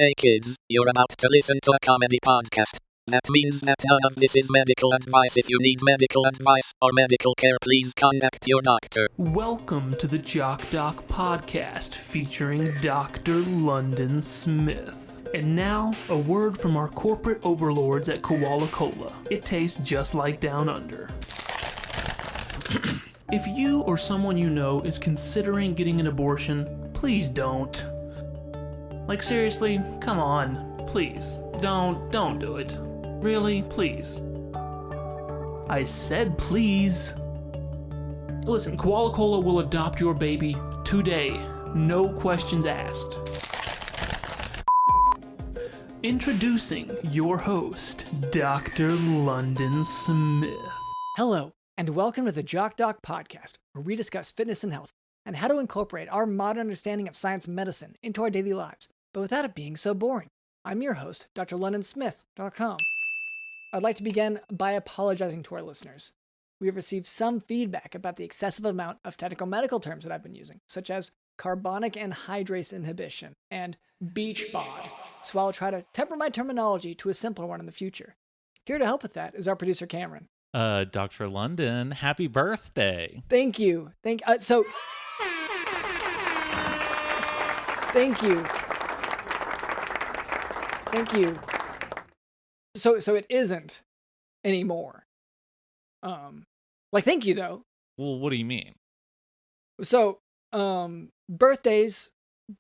Hey kids, you're about to listen to a comedy podcast. That means that none of this is medical advice. If you need medical advice or medical care, please contact your doctor. Welcome to the Jock podcast featuring Dr. London Smith. And now, a word from our corporate overlords at Koala Cola. It tastes just like Down Under. If you or someone you know is considering getting an abortion, please don't. Like, seriously, come on. Please. Don't do it. Really? Please. I said please. Listen, Koala Cola will adopt your baby today. No questions asked. Introducing your host, Dr. London Smith. Hello, and welcome to the Jock podcast, where we discuss fitness and health, and how to incorporate our modern understanding of science and medicine into our daily lives, but without it being so boring. I'm your host, drlondonsmith.com. I'd like to begin by apologizing to our listeners. We have received some feedback about the excessive amount of technical medical terms that I've been using, such as carbonic anhydrase inhibition and beach bod, so I'll try to temper my terminology to a simpler one in the future. Here to help with that is our producer, Cameron. Dr. London, happy birthday. Thank you. Thank you. So it isn't anymore. Thank you though. Well, what do you mean? So, birthdays,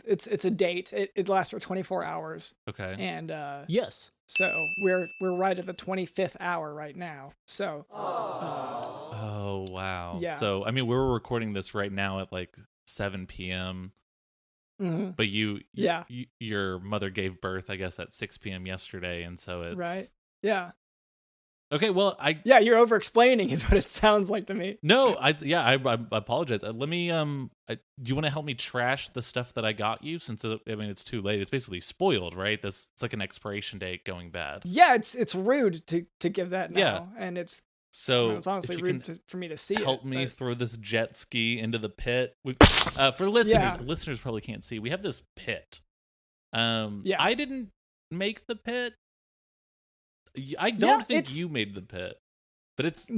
it's a date. It lasts for 24 hours. Okay. And yes. So we're right at the 25th hour right now. So. Oh wow. Yeah. So I mean, we're recording this right now at like 7 p.m. Mm-hmm. But your mother gave birth, I guess, at 6 p.m. yesterday, and so it's right. Yeah. Okay. Well, you're over-explling is what it sounds like to me. No, I apologize. Let me do you want to help me trash the stuff that I got you? Since it's too late. It's basically spoiled, right? It's like an expiration date going bad. Yeah, it's rude to give that now, yeah. And it's. So it's honestly rude for me to see. Help me throw this jet ski into the pit. For listeners probably can't see. We have this pit. I didn't make the pit. I don't think you made the pit, but it's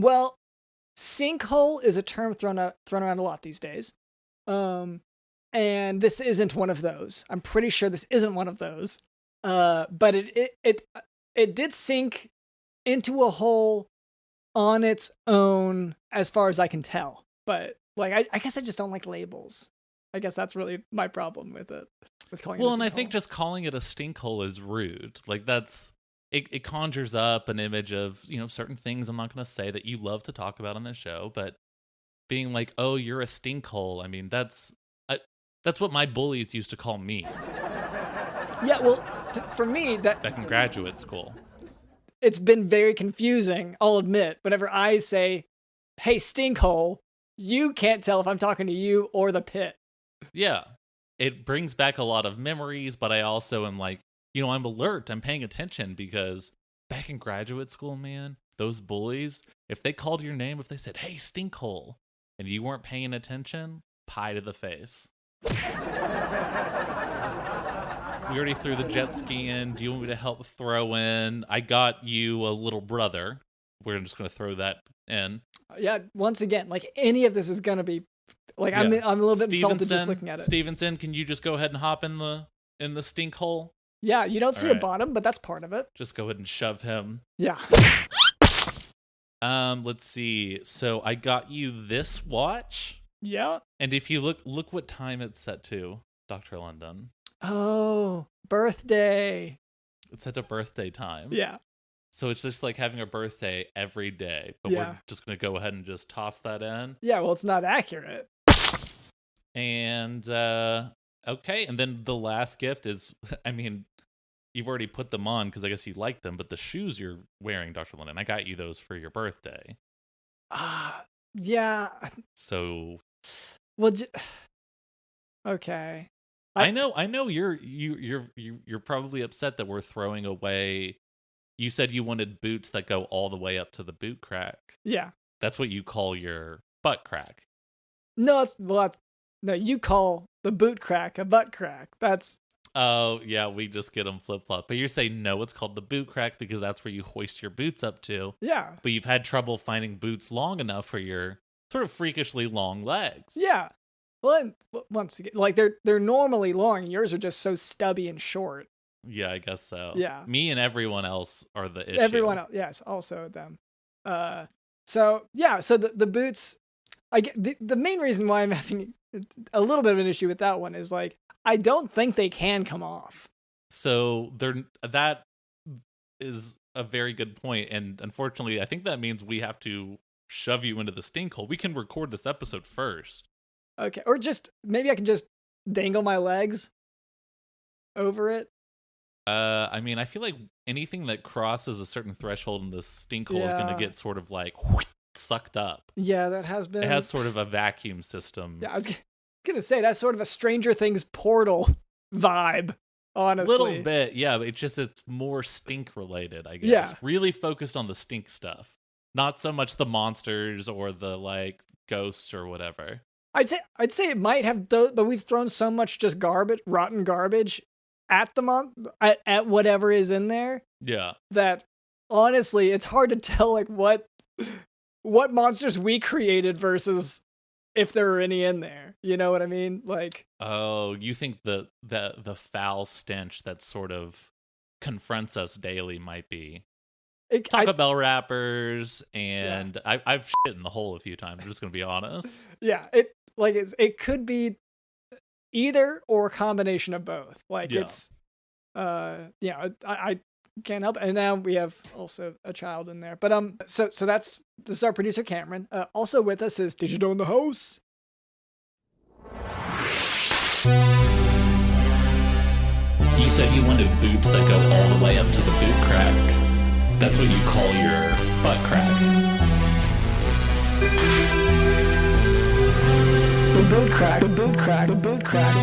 sinkhole is a term thrown around a lot these days. And this isn't one of those. I'm pretty sure this isn't one of those. But it did sink into a hole on its own, as far as I can tell. But I guess I just don't like labels. I guess that's really my problem with it. With calling it a and I sinkhole. think just calling it a stinkhole is rude. Like that's it conjures up an image of certain things I'm not going to say that you love to talk about on this show, but being like, oh, you're a stinkhole. I mean, that's what my bullies used to call me. Yeah, well, for me back in graduate school. It's been very confusing, I'll admit. Whenever I say, hey, stinkhole, you can't tell if I'm talking to you or the pit. Yeah. It brings back a lot of memories, but I also am like, I'm alert. I'm paying attention because back in graduate school, man, those bullies, if they called your name, if they said, hey, stinkhole, and you weren't paying attention, pie to the face. We already threw the jet ski in. Do you want me to help throw in? I got you a little brother. We're just going to throw that in. Yeah, once again, any of this is going to be, I'm a little bit insulted just looking at it. Stevenson, can you just go ahead and hop in the stink hole? Yeah, you don't see a bottom, but that's part of it. Just go ahead and shove him. Yeah. Let's see. So I got you this watch. Yeah. And if you look what time it's set to, Dr. London. Oh, birthday. It's set to birthday time. Yeah. So it's just like having a birthday every day, but we're just going to go ahead and just toss that in. Yeah, well, it's not accurate. And, okay. And then the last gift is, you've already put them on because I guess you like them, but the shoes you're wearing, Dr. London, I got you those for your birthday. Yeah. So. Well, okay. I know you're probably upset that we're throwing away. You said you wanted boots that go all the way up to the boot crack. Yeah. That's what you call your butt crack. No, you call the boot crack a butt crack. That's Oh, yeah, we just get them flip-flop. But you're saying no, it's called the boot crack because that's where you hoist your boots up to. Yeah. But you've had trouble finding boots long enough for your sort of freakishly long legs. Yeah. Well, and once again, like they're normally long. Yours are just so stubby and short. Yeah, I guess so. Yeah. Me and everyone else are the issue. Everyone else, yes, also them. So the boots. I get the main reason why I'm having a little bit of an issue with that one is like I don't think they can come off. So that is a very good point, and unfortunately, I think that means we have to shove you into the stink hole. We can record this episode first. Okay, or just maybe I can just dangle my legs over it. I mean, I feel like anything that crosses a certain threshold in the stink hole is going to get sort of like sucked up. Yeah, that has been. It has sort of a vacuum system. Yeah, I was gonna say that's sort of a Stranger Things portal vibe. Honestly, Little bit, yeah. But it's more stink related, I guess. Yeah. Really focused on the stink stuff, not so much the monsters or the like ghosts or whatever. I'd say it might have, but we've thrown so much just rotten garbage at the at whatever is in there. Yeah. That honestly, it's hard to tell like what monsters we created versus if there are any in there. You know what I mean? Like, oh, you think the foul stench that sort of confronts us daily might be Taco Bell wrappers, and yeah. I've shit in the hole a few times. I'm just gonna be honest. Yeah, it could be either or a combination of both. Like it's, I can't help it. And now we have also a child in there. But so this is our producer Cameron. Also with us is Digital in the house. You said you wanted boots that go all the way up to the boot crack. That's what you call your butt crack. The boot crack, the boot crack, the boot crack.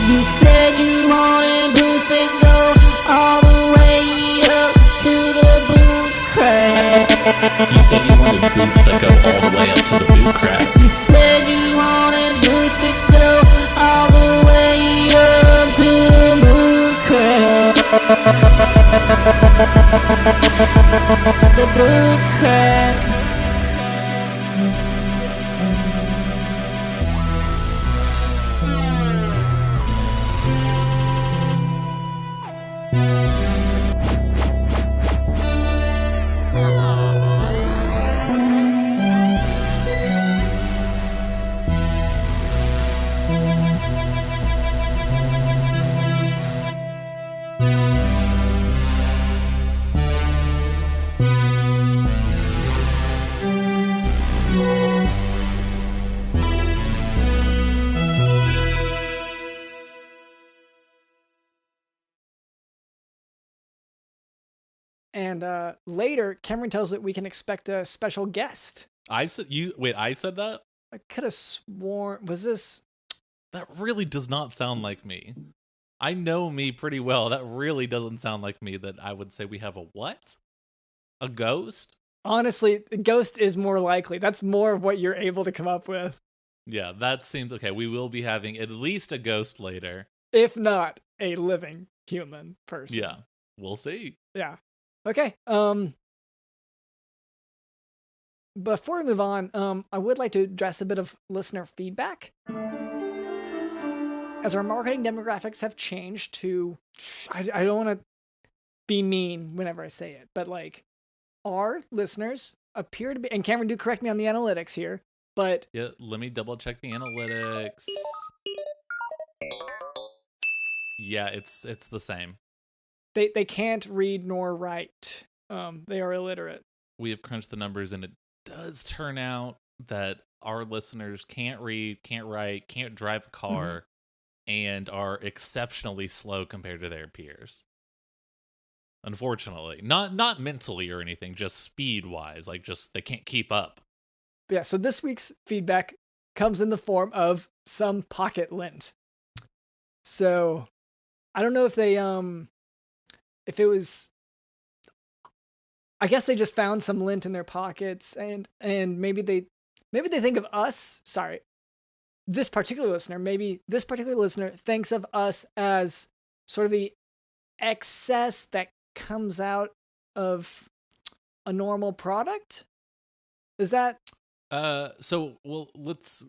You said you wanted boots and go all the way up to the boot crack. You said you wanted boots that go all the way up to the boot crack. You said you wanted boots that go all the way up to the boot crack. The boot crack. And later, Cameron tells that we can expect a special guest. I said that? I could have sworn, was this? That really does not sound like me. I know me pretty well. That really doesn't sound like me that I would say we have a what? A ghost? Honestly, a ghost is more likely. That's more of what you're able to come up with. Yeah, that seems okay. We will be having at least a ghost later. If not a living human person. Yeah, we'll see. Yeah. Okay. Before we move on, I would like to address a bit of listener feedback. As our marketing demographics have changed to, I don't want to be mean whenever I say it, but like our listeners appear to be, and Cameron, do correct me on the analytics here, but yeah, let me double check the analytics. Yeah, it's the same. They can't read nor write. They are illiterate. We have crunched the numbers, and it does turn out that our listeners can't read, can't write, can't drive a car, and are exceptionally slow compared to their peers. Unfortunately, not mentally or anything, just speed wise, like just they can't keep up. Yeah. So this week's feedback comes in the form of some pocket lint. So I don't know if they if it was, I guess they just found some lint in their pockets, and maybe they think of us. Sorry, this particular listener thinks of us as sort of the excess that comes out of a normal product. Is that? Let's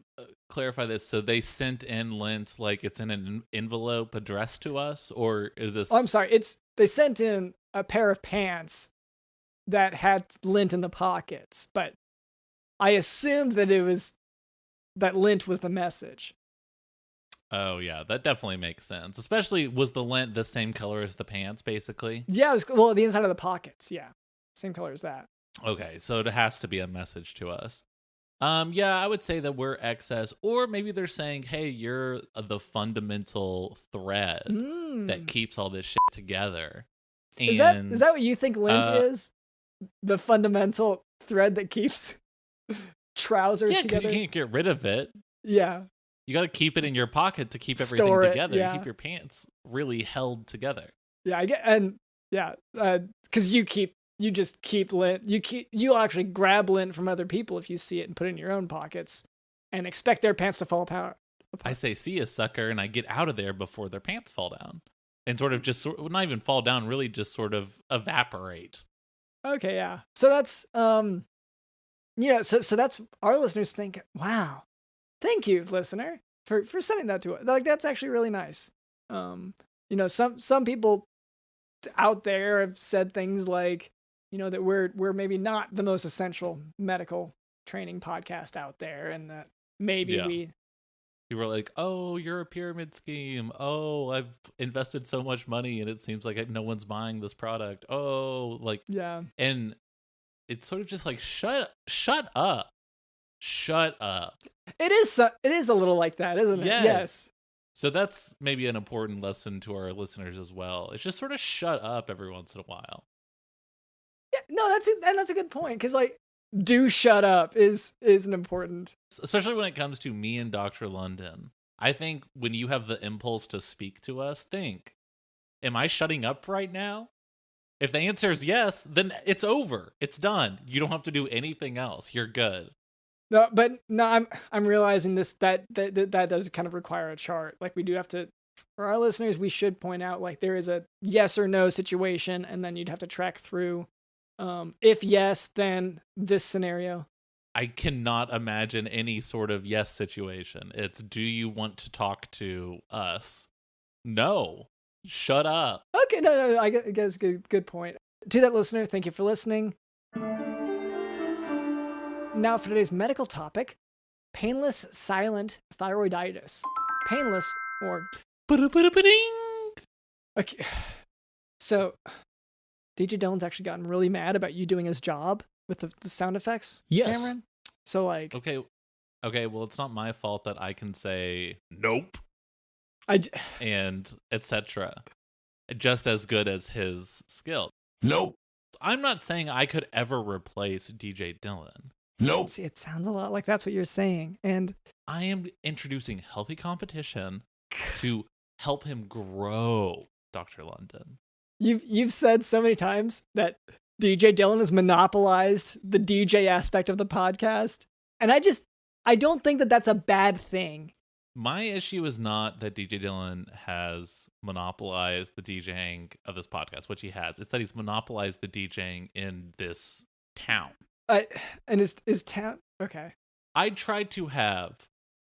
clarify this. So they sent in lint like it's in an envelope addressed to us, or is this? Oh, I'm sorry. They sent in a pair of pants that had lint in the pockets, but I assumed that lint was the message. Oh yeah, that definitely makes sense. Especially, was the lint the same color as the pants, basically? Yeah, it was, the inside of the pockets. Yeah, same color as that. Okay, so it has to be a message to us. Yeah, I would say that we're excess, or maybe they're saying, hey, you're the fundamental thread that keeps all this shit together. And, is that what you think lint is? The fundamental thread that keeps trousers together? You can't get rid of it. Yeah. You got to keep it in your pocket to keep everything Store it, together. yeah. Keep your pants really held together. Yeah, I get, and yeah, because you just keep lint. You'll actually grab lint from other people if you see it and put it in your own pockets, and expect their pants to fall apart. I say, see a sucker, and I get out of there before their pants fall down, and sort of just not even fall down, really just sort of evaporate. Okay, yeah. So that's so that's our listeners think, wow, thank you, listener, for sending that to us. Like, that's actually really nice. Some people out there have said things like, that we're maybe not the most essential medical training podcast out there, and that maybe You were like, oh, you're a pyramid scheme. Oh, I've invested so much money and it seems like no one's buying this product. Oh, like, yeah. And it's sort of just like, shut up. Shut up. It is a little like that, isn't it? Yes. So that's maybe an important lesson to our listeners as well. It's just sort of shut up every once in a while. Yeah, no, that's a good point, because like, do shut up is an important, especially when it comes to me and Dr. London. I think when you have the impulse to speak to us, think, am I shutting up right now? If the answer is yes, then it's over. It's done. You don't have to do anything else. You're good. No, but no, I'm realizing this that does kind of require a chart. Like, we do have to, for our listeners, we should point out, like, there is a yes or no situation, and then you'd have to track through. If yes, then this scenario. I cannot imagine any sort of yes situation. It's, do you want to talk to us? No. Shut up. Okay, no, I guess good point. To that listener, thank you for listening. Now for today's medical topic, painless silent thyroiditis. Painless or... Okay. So, DJ Dylan's actually gotten really mad about you doing his job with the sound effects, yes. Cameron. So, like... Okay, well, it's not my fault that I can say, nope, and etc. Just as good as his skill. Nope. I'm not saying I could ever replace DJ Dylan. Nope. See, it sounds a lot like that's what you're saying. And I am introducing healthy competition to help him grow, Dr. London. you've said so many times that DJ Dylan has monopolized the DJ aspect of the podcast. And I don't think that that's a bad thing. My issue is not that DJ Dylan has monopolized the DJing of this podcast, which he has. It's that he's monopolized the DJing in this town. And is town okay? I tried to have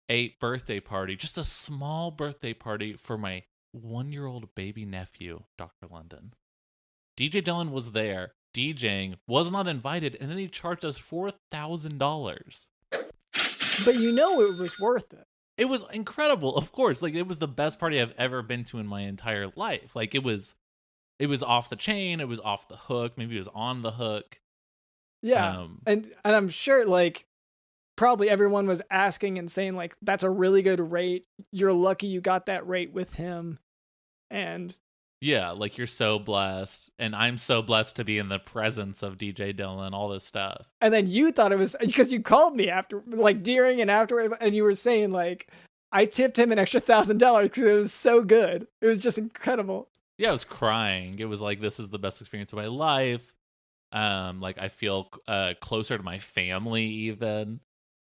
a birthday party, just a small birthday party for my 1-year-old baby nephew, Dr. London. DJ Dylan was there, DJing, was not invited, and then he charged us $4,000. But you know it was worth it. It was incredible, of course. Like, it was the best party I've ever been to in my entire life. Like, it was off the chain, it was off the hook, maybe it was on the hook. Yeah. And I'm sure, like, probably everyone was asking and saying, like, that's a really good rate. You're lucky you got that rate with him. And yeah, like, you're so blessed. And I'm so blessed to be in the presence of DJ Dylan, all this stuff. and then you thought it was because you called me after, like, during and after, and you were saying, like, I tipped him an extra $1,000 because it was so good. It was just incredible. Yeah, I was crying. It was like, this is the best experience of my life. Like, I feel closer to my family even.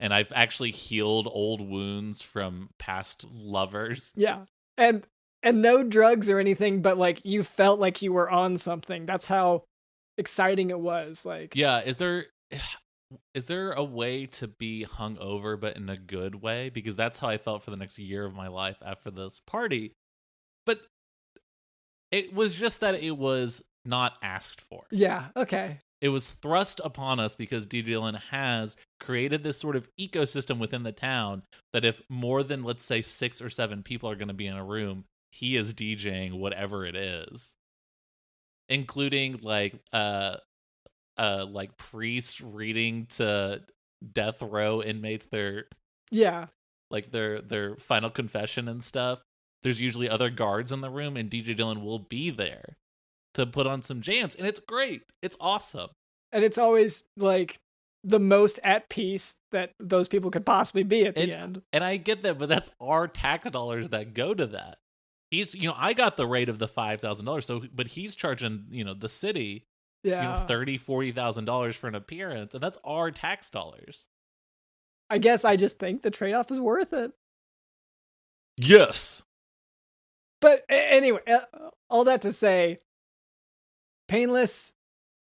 And I've actually healed old wounds from past lovers. Yeah. And no drugs or anything, but, like, you felt like you were on something. That's how exciting it was. Like, Yeah, is there a way to be hungover but in a good way? Because that's how I felt for the next year of my life after this party. But it was just that it was not asked for. yeah, okay. It was thrust upon us because DJ Dylan has created this sort of ecosystem within the town that if more than, let's say, 6 or 7 people are going to be in a room, he is DJing whatever it is, including like priests reading to death row inmates their final confession and stuff. There's usually other guards in the room, and DJ Dylan will be there to put on some jams, and it's great. It's awesome. And it's always, like, the most at peace that those people could possibly be at the end. And I get that, but that's our tax dollars that go to that. I got the rate of the $5,000, but he's charging, the city, $30,000, $40,000 for an appearance, and that's our tax dollars. I guess I just think the trade-off is worth it. Yes. But anyway, all that to say, painless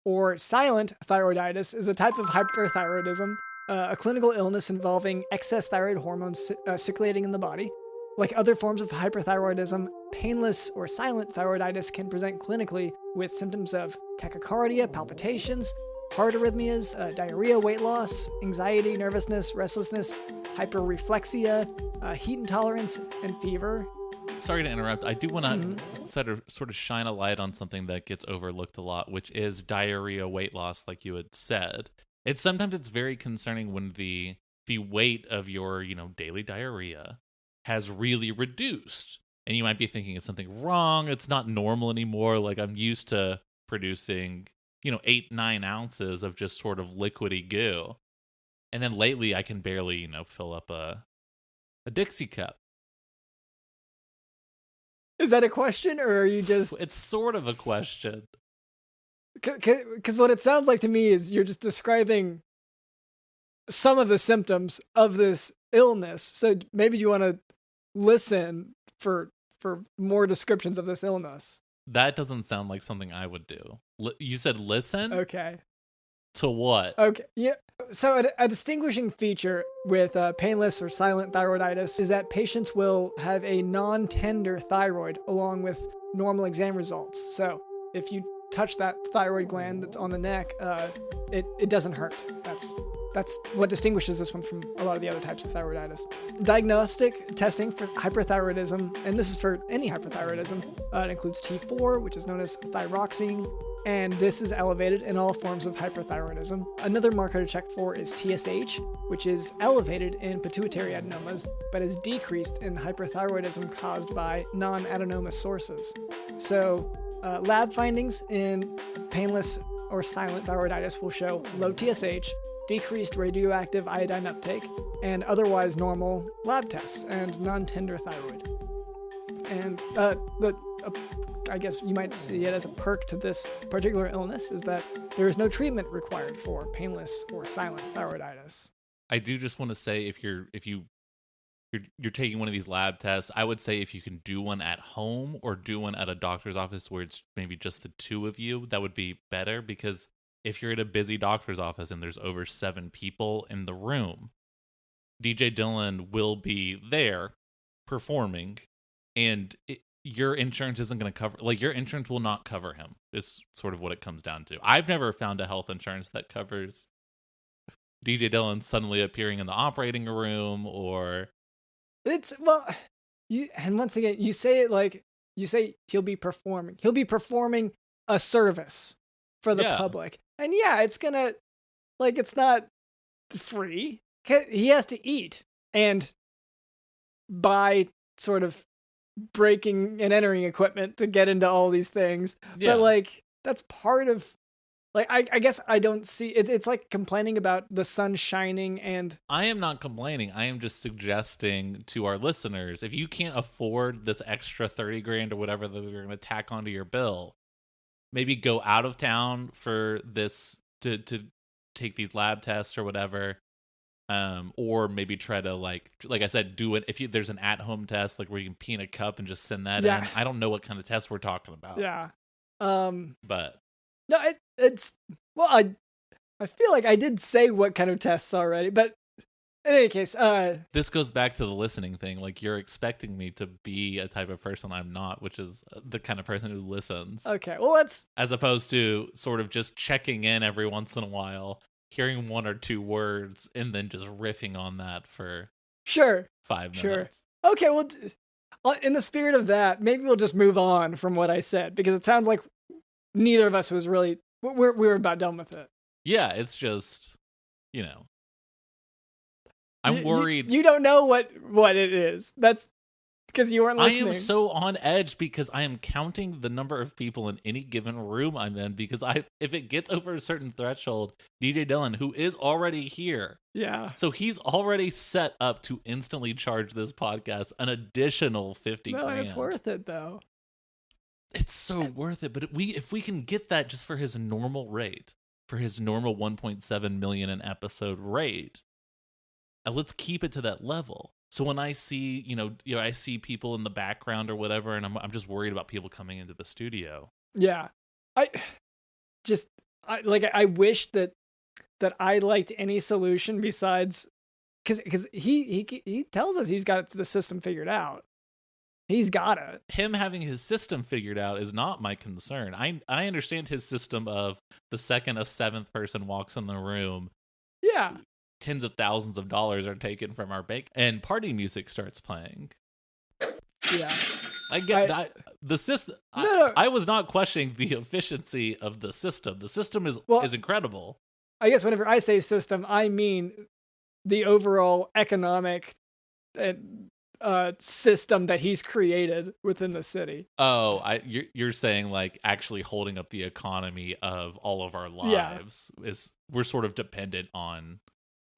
or silent thyroiditis is a type of hyperthyroidism, a clinical illness involving excess thyroid hormones circulating in the body. Like other forms of hyperthyroidism, painless or silent thyroiditis can present clinically with symptoms of tachycardia, palpitations, heart arrhythmias, diarrhea, weight loss, anxiety, nervousness, restlessness, hyperreflexia, heat intolerance, and fever. Sorry to interrupt. I do want to sort of shine a light on something that gets overlooked a lot, which is diarrhea, weight loss, like you had said. Sometimes it's very concerning when the weight of your, daily diarrhea has really reduced. And you might be thinking, is something wrong? It's not normal anymore. Like, I'm used to producing, 8-9 ounces of just sort of liquidy goo. And then lately I can barely, fill up a Dixie cup. Is that a question, or are you just... It's sort of a question. Because what it sounds like to me is you're just describing some of the symptoms of this illness. So maybe you want to listen for more descriptions of this illness. That doesn't sound like something I would do. You said listen? Okay. To what? Okay. Yeah. So a distinguishing feature with painless or silent thyroiditis is that patients will have a non-tender thyroid along with normal exam results. So if you touch that thyroid gland that's on the neck, it doesn't hurt. That's what distinguishes this one from a lot of the other types of thyroiditis. Diagnostic testing for hyperthyroidism, and this is for any hyperthyroidism, it includes T4, which is known as thyroxine, and this is elevated in all forms of hyperthyroidism. Another marker to check for is TSH, which is elevated in pituitary adenomas, but is decreased in hyperthyroidism caused by non-adenoma sources. So lab findings in painless or silent thyroiditis will show low TSH, decreased radioactive iodine uptake, and otherwise normal lab tests and non-tender thyroid. And I guess you might see it as a perk to this particular illness is that there is no treatment required for painless or silent thyroiditis. I do just want to say if you're taking one of these lab tests, I would say if you can do one at home or do one at a doctor's office where it's maybe just the two of you, that would be better, because if you're at a busy doctor's office and there's over 7 people in the room, DJ Dylan will be there performing, and your insurance isn't going to cover, like, your insurance will not cover him, is sort of what it comes down to. I've never found a health insurance that covers DJ Dylan suddenly appearing in the operating room, or it's, well, and once again, you say it like, you say he'll be performing a service for the public. And yeah, it's gonna, like, it's not free. He has to eat and buy sort of breaking and entering equipment to get into all these things. Yeah. But like, that's part of, like, I guess I don't see, it's like complaining about the sun shining, and I am not complaining. I am just suggesting to our listeners, if you can't afford this extra 30 grand or whatever that they're going to tack onto your bill, maybe go out of town for this to take these lab tests or whatever. Or maybe try to, like I said, do it if there's an at-home test, like where you can pee in a cup and just send that in. I don't know what kind of test we're talking about. Yeah. But no, it's, well, I feel like I did say what kind of tests already, but in any case, this goes back to the listening thing. Like, you're expecting me to be a type of person I'm not, which is the kind of person who listens. Okay, well, that's, as opposed to sort of just checking in every once in a while, hearing 1 or 2 words, and then just riffing on that for 5 minutes. Okay, well, in the spirit of that, maybe we'll just move on from what I said, because it sounds like neither of us was really, we're about done with it. Yeah, it's just, I'm worried. You don't know what it is. That's because you weren't listening. I am so on edge because I am counting the number of people in any given room I'm in, because if it gets over a certain threshold, DJ Dylan, who is already here. Yeah. So he's already set up to instantly charge this podcast an additional 50 grand. No, it's worth it though. It's so worth it, but if we can get that just for his normal rate, for his normal 1.7 million an episode rate, let's keep it to that level. So when I see, I see people in the background or whatever, and I'm just worried about people coming into the studio. Yeah, I wish that I liked any solution besides, because he tells us he's got the system figured out. He's got it. Him having his system figured out is not my concern. I understand his system of the second a 7th person walks in the room. Yeah. Tens of thousands of dollars are taken from our bank and party music starts playing. Yeah. I get the system. No. I was not questioning the efficiency of the system. The system is incredible. I guess whenever I say system, I mean the overall economic system that he's created within the city. Oh, you're saying like actually holding up the economy of all of our lives is, we're sort of dependent on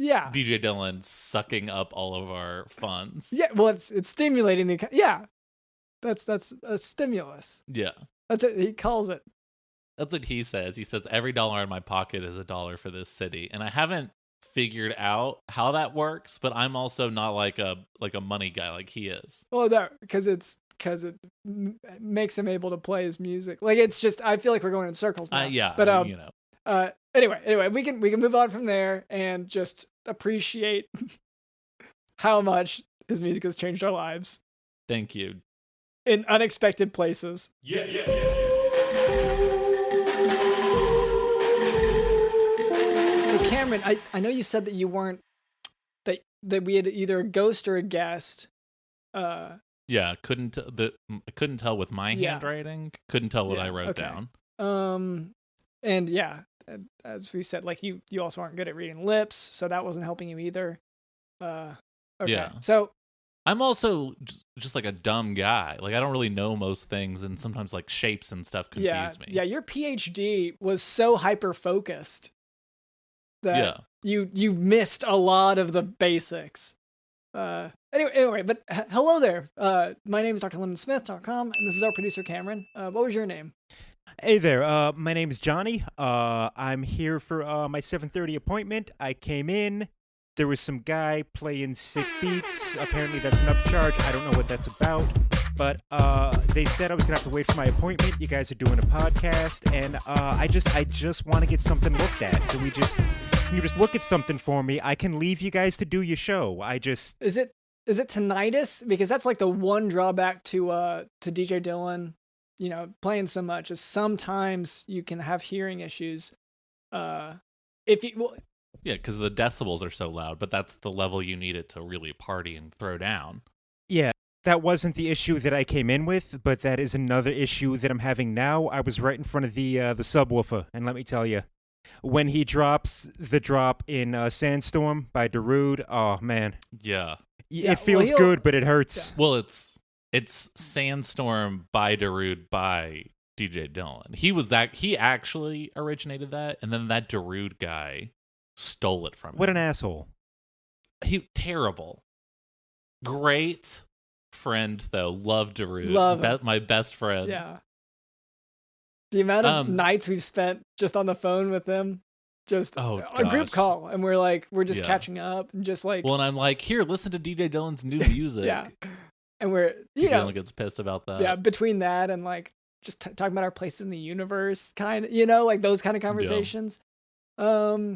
DJ Dylan sucking up all of our funds. Yeah, well, it's stimulating the that's a stimulus. Yeah, that's it. He calls it. That's what he says. He says every dollar in my pocket is a dollar for this city, and I haven't figured out how that works, but I'm also not like a money guy like he is. Well, no, because it makes him able to play his music. Like, it's just, I feel like we're going in circles now. But anyway, we can move on from there and just appreciate how much his music has changed our lives. Thank you. In unexpected places. Yeah. So Cameron, I know you said that you weren't, that we had either a ghost or a guest. Yeah, couldn't tell with my handwriting. Couldn't tell what I wrote down. And yeah, as we said, like you also aren't good at reading lips, so that wasn't helping you either. Okay. Yeah. So I'm also just like a dumb guy. Like, I don't really know most things, and sometimes like shapes and stuff confuse me. Yeah, your PhD was so hyper focused that you missed a lot of the basics. Anyway, but hello there. My name is drlondonsmith.com, and this is our producer Cameron. What was your name? Hey there, my name's Johnny. I'm here for my 7:30 appointment. I came in. There was some guy playing sick beats. Apparently that's an upcharge. I don't know what that's about. But they said I was going to have to wait for my appointment. You guys are doing a podcast, and I just want to get something looked at. Can you just look at something for me? I can leave you guys to do your show. Is it tinnitus? Because that's like the one drawback to DJ Dylan, playing so much, is sometimes you can have hearing issues. Yeah, because the decibels are so loud, but that's the level you need it to really party and throw down. Yeah, that wasn't the issue that I came in with, but that is another issue that I'm having now. I was right in front of the subwoofer, and let me tell you, when he drops the drop in Sandstorm by Darude, oh man. Yeah. It feels good, but it hurts. Yeah. Well, it's Sandstorm by Darude by DJ Dylan. He actually originated that, and then that Darude guy stole it from him. What an asshole. Terrible. Great friend though. Love Darude. Love my best friend. Yeah. The amount of nights we've spent just on the phone with him, just a group call, and we're just catching up, and just like. Well, and I'm like, here, listen to DJ Dylan's new music. Yeah, and we're Dylan gets pissed about that. Yeah, between that and like just talking about our place in the universe, kind of, like those kind of conversations. Yeah.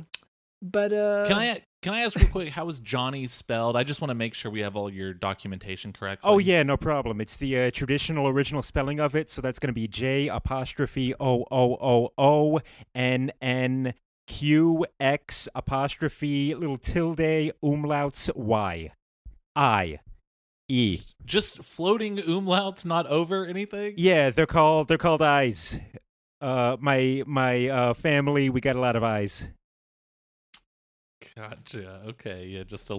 But can I ask real quick, how is Johnny spelled? I just want to make sure we have all your documentation correct. Oh yeah, no problem. It's the traditional original spelling of it, so that's going to be J'OOOONNQX' little tilde umlauts Y I E. Just floating umlauts, not over anything? Yeah, they're called eyes. My family, we got a lot of eyes. Gotcha. Okay. Yeah. Just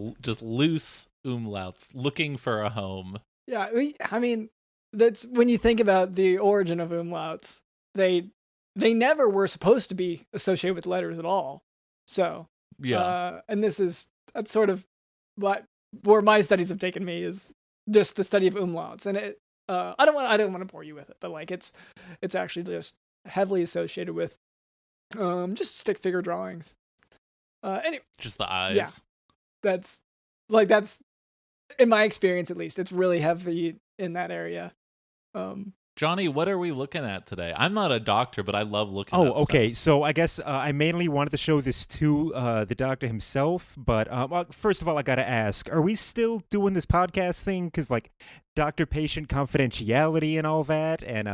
loose umlauts looking for a home. Yeah. I mean, that's when you think about the origin of umlauts. They never were supposed to be associated with letters at all. So yeah. And that's sort of where my studies have taken me, is just the study of umlauts. And I don't want to bore you with it, but like it's actually just heavily associated with just stick figure drawings. Anyway, just the eyes. Yeah, that's in my experience, at least, it's really heavy in that area. Johnny, what are we looking at today? I'm not a doctor, but I love looking. Oh, okay. Stuff. So I guess I mainly wanted to show this to the doctor himself. But first of all, I gotta ask: are we still doing this podcast thing? Because like doctor-patient confidentiality and all that, and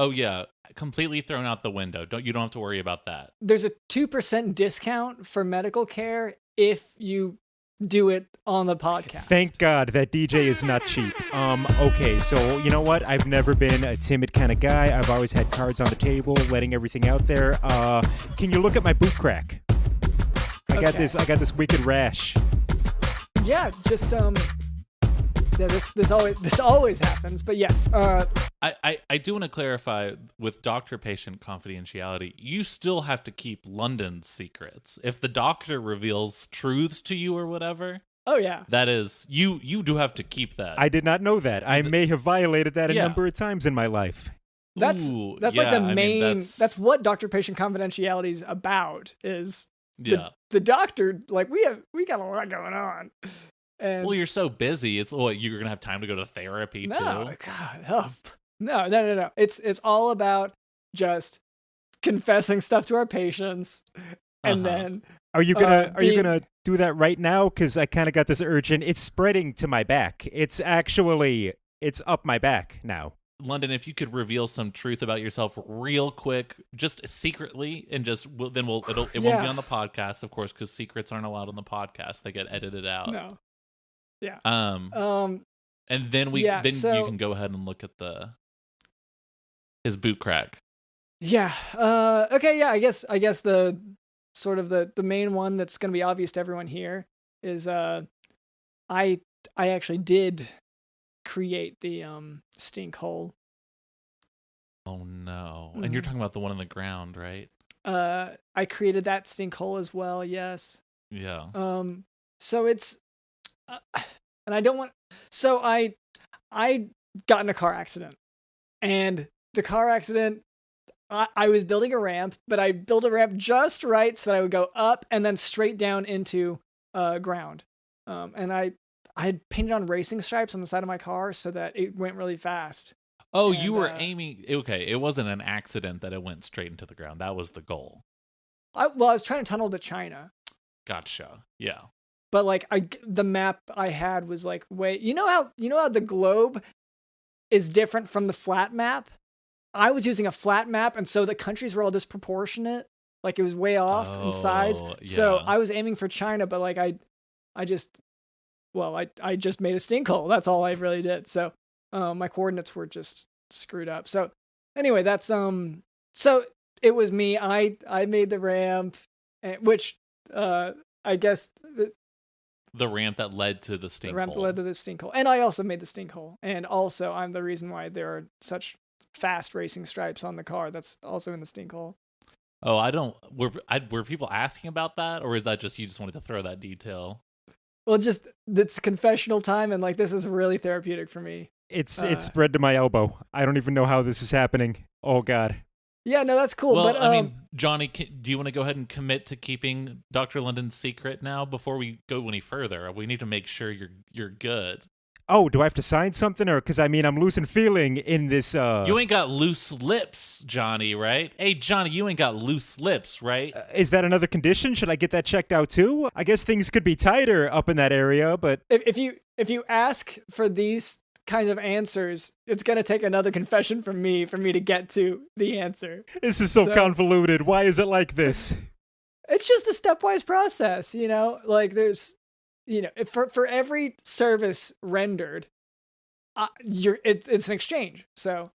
Oh yeah, completely thrown out the window. You don't have to worry about that. There's a 2% discount for medical care if you do it on the podcast. Thank God that DJ is not cheap. Okay, so you know what? I've never been a timid kind of guy. I've always had cards on the table, letting everything out there. Can you look at my boot crack? I got this wicked rash. Yeah, just yeah, this always happens, but yes. I do want to clarify with doctor-patient confidentiality. You still have to keep London's secrets. If the doctor reveals truths to you or whatever, oh yeah, that is you do have to keep that. I did not know that. I may have violated that a number of times in my life. That's like the main. That's what doctor-patient confidentiality is about. Is the doctor, like we got a lot going on. And well, you're so busy. It's you're gonna have time to go to therapy too. God, help! No. It's all about just confessing stuff to our patients, and then. Are you gonna do that right now? Because I kind of got this urge, and it's spreading to my back. It's up my back now. London, if you could reveal some truth about yourself real quick, just secretly, and it won't be on the podcast, of course, because secrets aren't allowed on the podcast. They get edited out. No. Yeah. And then you can go ahead and look at his boot crack. Yeah. Okay. Yeah. I guess the sort of the main one that's going to be obvious to everyone here is I actually did create the stink hole. Oh no! And you're talking about the one on the ground, right? I created that stinkhole as well. Yes. Yeah. So it's, and I don't want. So I got in a car accident, and the car accident. I was building a ramp, but I built a ramp just right so that I would go up and then straight down into ground. And I had painted on racing stripes on the side of my car so that it went really fast. Oh, And, you were aiming. Okay, it wasn't an accident that it went straight into the ground. That was the goal. I was trying to tunnel to China, Gotcha. Yeah. but like the map I had was like way. You know how the globe is different from the flat map. I was using a flat map, and so the countries were all disproportionate. Like it was way off in size. Oh, So yeah. I was aiming for China, but like I just made a stinkhole. That's all I really did. So my coordinates were just screwed up. So anyway, that's so it was me. I made the ramp, which I guess The ramp that led to the the stink ramp hole. led to the stinkhole, and I also made the stinkhole, and also I'm the reason why there are such fast racing stripes on the car. That's also in the stinkhole. Oh, I don't. Were people asking about that, or is that just you just wanted to throw that detail? Well, just it's confessional time, and like this is really therapeutic for me. It's spread to my elbow. I don't even know how this is happening. Oh God. Yeah, no, that's cool. Well, but I mean, Johnny, do you want to go ahead and commit to keeping Dr. London's secret now before we go any further? We need to make sure you're good. Oh, do I have to sign something, or because I mean I'm losing feeling in this? You ain't got loose lips, Johnny, right? Hey, Johnny, you ain't got loose lips, right? Is that another condition? Should I get that checked out too? I guess things could be tighter up in that area, but if you ask for these kind of answers, it's gonna take another confession from me for me to get to the answer. this is so So- convoluted. Why is it like this? It's just a stepwise process, you know. Like there's, you know, for every service rendered, it's an exchange. So.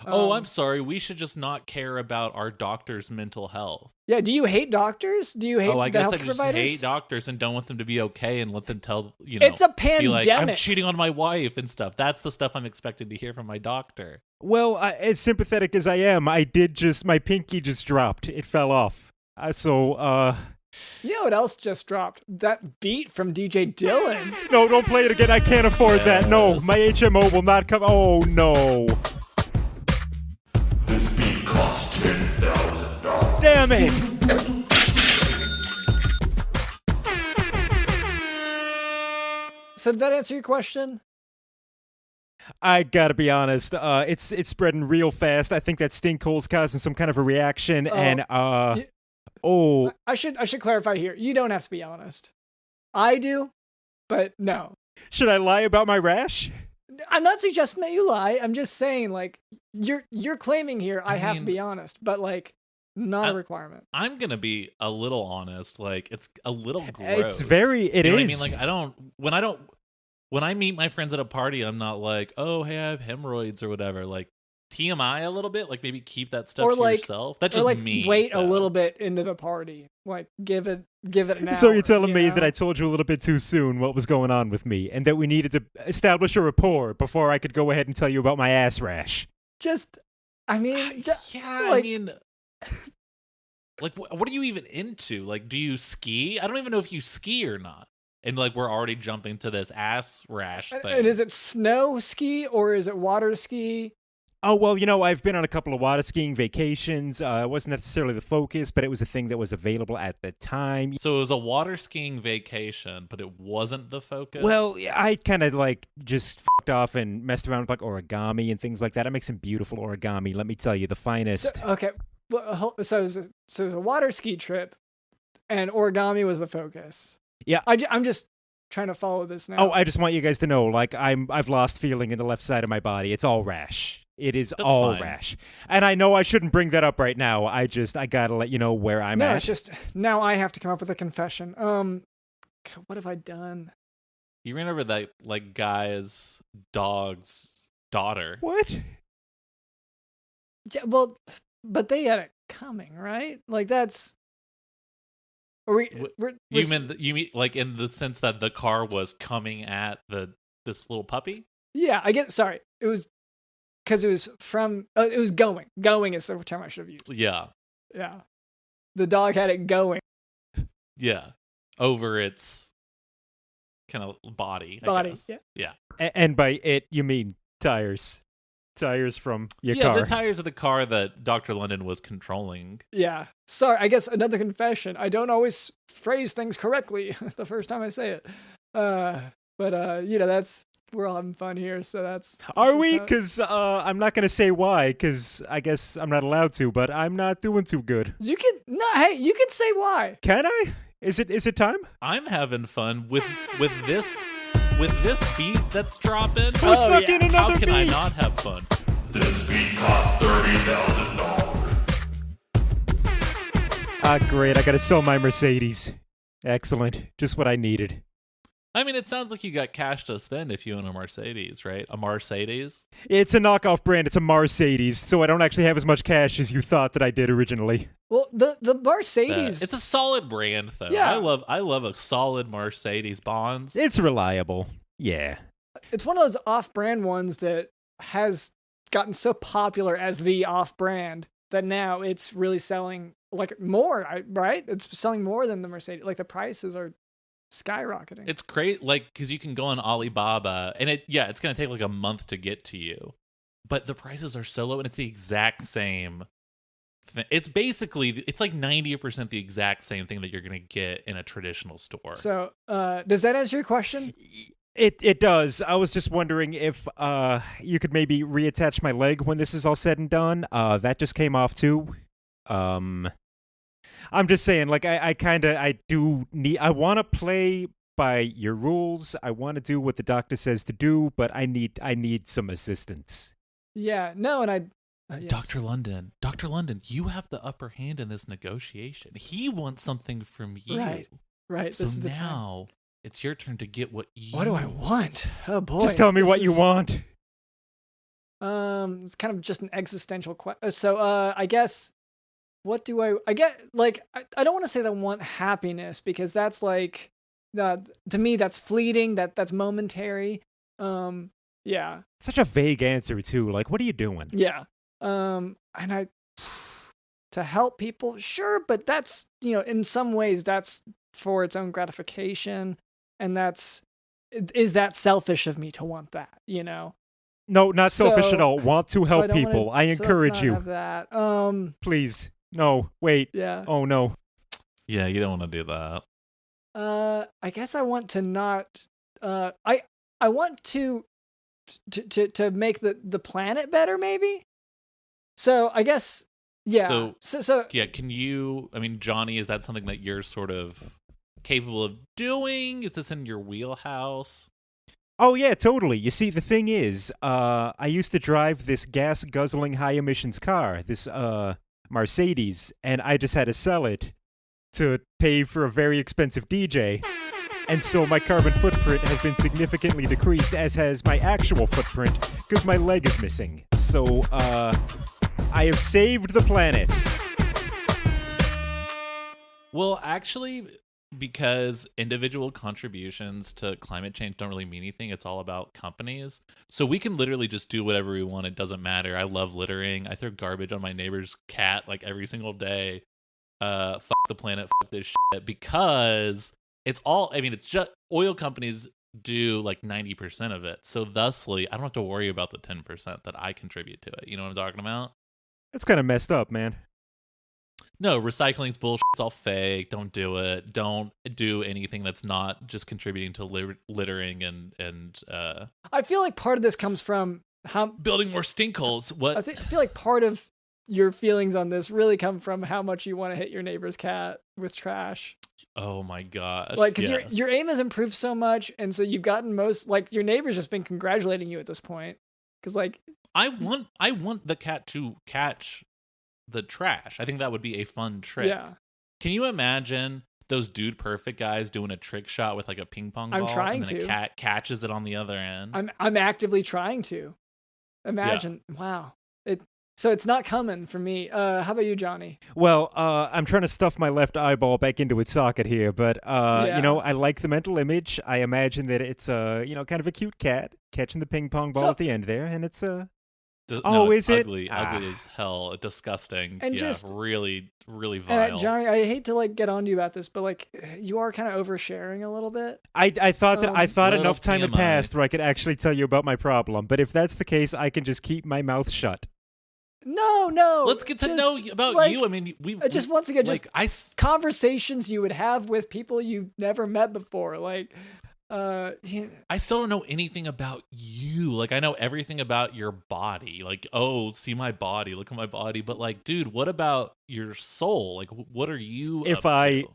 I'm sorry. We should just not care about our doctor's mental health. Yeah. Do you hate doctors? Do you hate I the guess health I just providers? hate doctors and don't want them to be okay and let them tell, you know. It's a be like, I'm pandemic. cheating on my wife and stuff. That's the stuff I'm expected to hear from my doctor. Well, as sympathetic as I am, my pinky just dropped. It fell off. You know what else just dropped? That beat from DJ Dylan. No, don't play it again. I can't afford that. No, my HMO will not come. Oh, no. This beat costs $10,000. Damn it. So did that answer your question? I gotta be honest. It's spreading real fast. I think that stinkhole's causing some kind of a reaction, and I should clarify here. You don't have to be honest. I do, but no. should I lie about my rash? I'm not suggesting that you lie. I'm just saying, like, you're claiming here I have to be honest, but like, not a requirement. I'm gonna be a little honest. Like, it's a little gross. It's very. It you know is. what I mean? Like, when I meet my friends at a party, I'm not like, oh, hey, I have hemorrhoids or whatever. Like, TMI a little bit. Like, maybe keep that stuff Or to like, yourself. That's or just like me. wait a though. little bit into the party. Like, give it an hour. So you're telling you me know? that I told you a little bit too soon what was going on with me, and that we needed to establish a rapport before I could go ahead and tell you about my ass rash? just, I mean, Yeah, like- I mean, like, what are you even into? Like, do you ski? I don't even know if you ski or not. And like, we're already jumping to this ass rash thing. and is it snow ski or is it water ski? Oh, well, you know, I've been on a couple of water skiing vacations. It wasn't necessarily the focus, but it was a thing that was available at the time. So it was a water skiing vacation, but it wasn't the focus. Well, I kind of like just fucked off and messed around with like origami and things like that. I make some beautiful origami, let me tell you, the finest. Okay, well, so it was a water ski trip, and origami was the focus. Yeah. I'm just trying to follow this now. Oh, I just want you guys to know, like, I've lost feeling in the left side of my body. It's all rash. It is That's all fine. rash. And I know I shouldn't bring that up right now. I gotta let you know where I'm no, at. it's just now I have to come up with a confession. What have I done? You remember that like guy's dog's daughter? What? Yeah, well, but they had it coming, right? Like that's. You mean like in the sense that the car was coming at this little puppy? Yeah, I get. Sorry, it was because it was from. It was going. Going is the term I should have used. Yeah. Yeah. the dog had it going. Yeah. Over its kind of body. I Body, guess. yeah. Yeah. And by it, you mean tires. Tires from your Yeah, car. the tires of the car that Dr. London was controlling. Yeah. Sorry, I guess another confession. I don't always phrase things correctly the first time I say it. But we're all having fun here, so that's... Are we? Because I'm not going to say why, because I guess I'm not allowed to, but I'm not doing too good. You can say why. Can I? Is it time? I'm having fun with this beat that's dropping. Who snuck in another How can beat? I not have fun? This beat costs $30,000. Great. I got to sell my Mercedes. Excellent. Just what I needed. I mean, it sounds like you got cash to spend if you own a Mercedes, right? A Mercedes? It's a knockoff brand. It's a Mercedes, so I don't actually have as much cash as you thought that I did originally. Well, the Mercedes... It's a solid brand, though. Yeah. I love a solid Mercedes Bonds. It's reliable. Yeah. It's one of those off-brand ones that has gotten so popular as the off-brand that now it's really selling like more, right? It's selling more than the Mercedes. Like the prices are skyrocketing. It's great, like, because you can go on Alibaba, and it's going to take like a month to get to you. But the prices are so low, and it's the exact same thing. It's like 90% the exact same thing that you're going to get in a traditional store. So, does that answer your question? It does. I was just wondering if you could maybe reattach my leg when this is all said and done. That just came off too. I'm just saying, like, I want to play by your rules. I want to do what the doctor says to do, but I need some assistance. Yeah, no, and yes. Dr. London, you have the upper hand in this negotiation. He wants something from you. Right. So this is the now it's your turn to get what you What do I want? Oh boy. Just tell me what you want. It's kind of just an existential question. So, I guess, what do I get? Like, I don't want to say that I want happiness because that's like, to me, that's fleeting. That's momentary. Yeah. Such a vague answer too. Like, what are you doing? Yeah. And to help people, sure, but that's, in some ways that's for its own gratification. And is that selfish of me to want that, No, not selfish at all. Want to help people. I encourage you. Have that. Please. No, wait. Yeah. Oh no. Yeah, you don't want to do that. I guess I want to not. I want to make the planet better, maybe. So I guess, yeah. So yeah, can you? I mean, Johnny, is that something that you're sort of capable of doing? Is this in your wheelhouse? Oh yeah, totally. You see, the thing is, I used to drive this gas-guzzling high-emissions car, this Mercedes, and I just had to sell it to pay for a very expensive DJ. And so my carbon footprint has been significantly decreased, as has my actual footprint, because my leg is missing. So, I have saved the planet. Well, actually, because individual contributions to climate change don't really mean anything, it's all about companies. So we can literally just do whatever we want. It doesn't matter. I love littering. I throw garbage on my neighbor's cat like every single day. Fuck the planet, fuck this shit. Because it's just oil companies do like 90% of it. So thusly, I don't have to worry about the 10% that I contribute to it. You know what I'm talking about? That's kind of messed up, man. No, recycling's bullshit. It's all fake. Don't do it. Don't do anything that's not just contributing to littering and I feel like part of this comes from how building more stinkholes. What? I feel like part of your feelings on this really come from how much you want to hit your neighbor's cat with trash. Oh my gosh! Like, because yes. your aim has improved so much, and so you've gotten your neighbor's just been congratulating you at this point. Because like, I want the cat to catch the trash. I think that would be a fun trick. Yeah. Can you imagine those Dude Perfect guys doing a trick shot with like a ping pong ball? I'm trying and then to. A cat catches it on the other end. I'm actively trying to. Imagine. Yeah. Wow. So it's not coming for me. How about you, Johnny? Well, I'm trying to stuff my left eyeball back into its socket here, but I like the mental image. I imagine that it's kind of a cute cat catching the ping pong ball at the end there, and it's Oh, it's is it? ugly as hell, disgusting, And yeah, just- really, really And vile. Johnny, I hate to like get on to you about this, but like you are kind of oversharing a little bit. I thought Little enough time had TMI. passed where I could actually tell you about my problem. But if that's the case, I can just keep my mouth shut. No. Let's get to just, know about like, you. I mean, just once again, like just conversations you would have with people you've never met before. Like, yeah. I still don't know anything about you. Like, I know everything about your body. Like, oh, see my body, look at my body. But like, dude, what about your soul? Like, what are you? If up I to?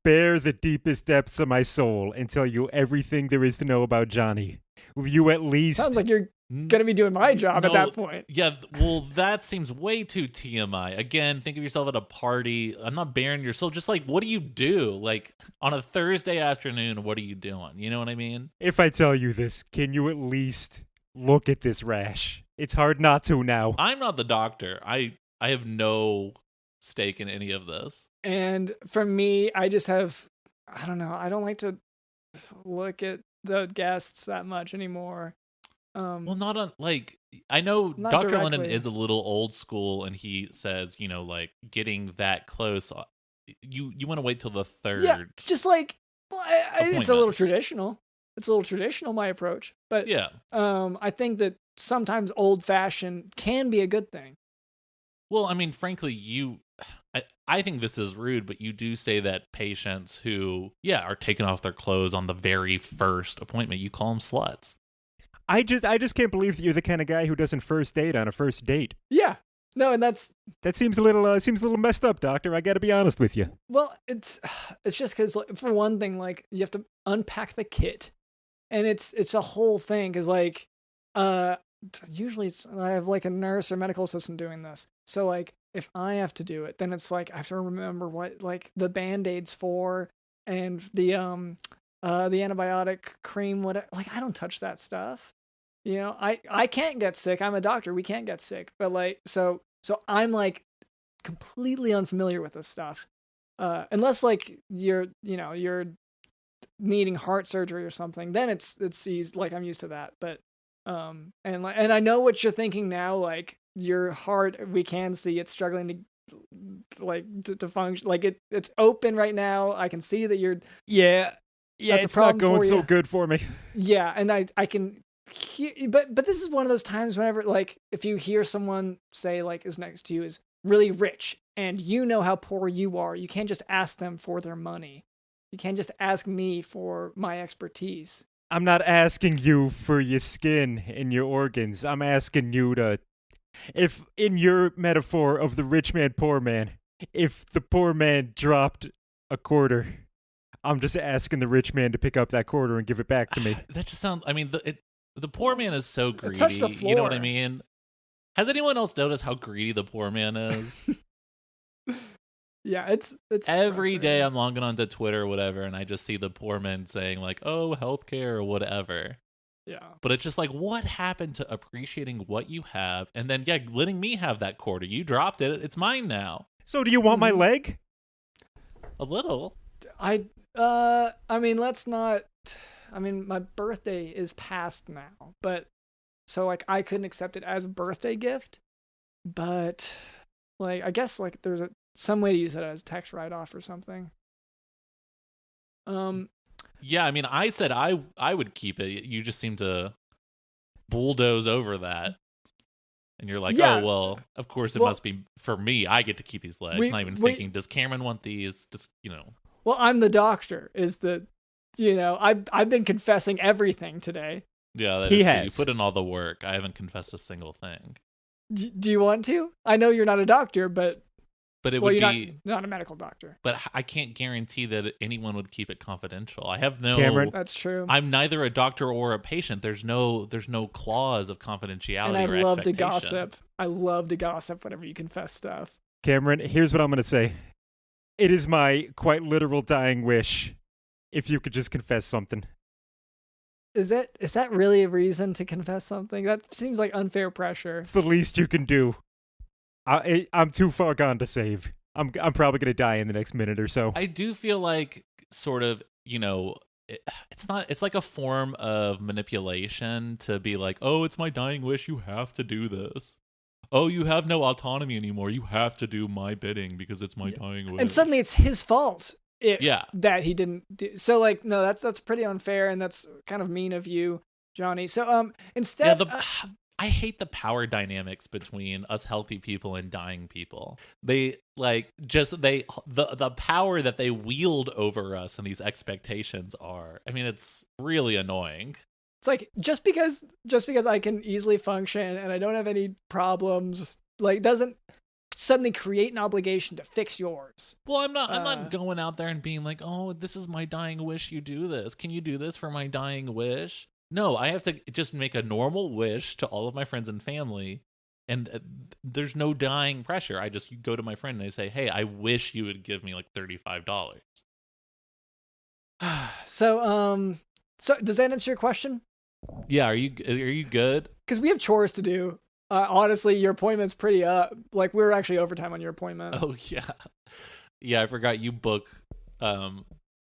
bare the deepest depths of my soul and tell you everything there is to know about Johnny, will you at least... Sounds like you're gonna be doing my job at No, that point. Yeah, well, that seems way too TMI. Again, think of yourself at a party. I'm not bearing your soul. Just like, what do you do? Like, on a Thursday afternoon, what are you doing? You know what I mean? If I tell you this, can you at least look at this rash? It's hard not to now. I'm not the doctor. I have no stake in any of this. And for me, I just have, I don't know, I don't like to look at the guests that much anymore. Well, not on, like, I know Not Dr. Lennon directly. is a little old school, and he says, you know, like, getting that close, you want to wait till the third. Yeah, just like, well, it's a little appointment. traditional. It's a little traditional, my approach. But Yeah. I think that sometimes old fashioned can be a good thing. Well, I mean, frankly, I think this is rude, but you do say that patients who, are taking off their clothes on the very first appointment, you call them sluts. I just can't believe that you're the kind of guy who doesn't first date on a first date. Yeah. No, and that seems a little messed up, doctor. I got to be honest with you. well, it's just because like, for one thing, like you have to unpack the kit, and it's a whole thing because like usually I have like a nurse or medical assistant doing this, so like if I have to do it, then it's like I have to remember what like the Band-Aid's for and the antibiotic cream, whatever. Like I don't touch that stuff. You know, I can't get sick. I'm a doctor. We can't get sick. But like, so I'm like completely unfamiliar with this stuff. Unless like you're needing heart surgery or something, then it's easy. Like I'm used to that. But and I know what you're thinking now. Like your heart, we can see it's struggling to function. Like it's open right now. I can see that you're. Yeah, That's a it's problem not going for so you. good for me. Yeah, and I can hear, but this is one of those times whenever like if you hear someone say like is next to you is really rich and you know how poor you are, you can't just ask them for their money. You can't just ask me for my expertise. I'm not asking you for your skin and your organs. I'm asking you to, if in your metaphor of the rich man, poor man, if the poor man dropped a quarter, I'm just asking the rich man to pick up that quarter and give it back to me. That just sounds, I mean, the poor man is so greedy. touched the You know what I floor. mean? Has anyone else noticed how greedy the poor man is? Yeah, it's Every day frustrating. I'm logging onto Twitter or whatever, and I just see the poor man saying like, oh, healthcare or whatever. Yeah. But it's just like, what happened to appreciating what you have and then, letting me have that quarter? You dropped it. It's mine now. So do you want my leg? A little. I mean, let's not. I mean, my birthday is past now, but so like I couldn't accept it as a birthday gift, but like I guess like there's some way to use it as tax write-off or something. Yeah, I mean, I said I would keep it. You just seem to bulldoze over that. And you're like, Yeah. oh, well, of course it Well, must be for me. I get to keep these legs. Not even thinking, does Cameron want these? Just, Well, I'm the doctor. Is the, I've been confessing everything today. Yeah, that He is true. has. You put in all the work. I haven't confessed a single thing. Do you want to? I know you're not a doctor, but But it well, would you're be. not a medical doctor. But I can't guarantee that anyone would keep it confidential. I have no. Cameron? That's true. I'm neither a doctor or a patient. There's no clause of confidentiality And I or love to expectation. gossip. I love to gossip whenever you confess stuff. Cameron, here's what I'm going to say. It is my quite literal dying wish if you could just confess something. Is that really a reason to confess something? That seems like unfair pressure. It's the least you can do. I'm too far gone to save. I'm probably going to die in the next minute or so. I do feel like sort of, it's like a form of manipulation to be like, oh, it's my dying wish, you have to do this. Oh, you have no autonomy anymore, you have to do my bidding because it's my dying wish. And suddenly it's his fault. Yeah. That he didn't do. So like, no, that's pretty unfair, and that's kind of mean of you, Johnny. So instead, I hate the power dynamics between us healthy people and dying people. They the power that they wield over us and these expectations are. I mean, it's really annoying. It's like just because I can easily function and I don't have any problems, like doesn't suddenly create an obligation to fix yours. Well, I'm not going out there and being like, oh, this is my dying wish, you do this. Can you do this for my dying wish? No, I have to just make a normal wish to all of my friends and family, and there's no dying pressure. I just go to my friend and I say, hey, I wish you would give me like $35. So does that answer your question? Yeah, are you good? Because we have chores to do. Honestly, your appointment's pretty like we're actually overtime on your appointment. Oh yeah, I forgot you book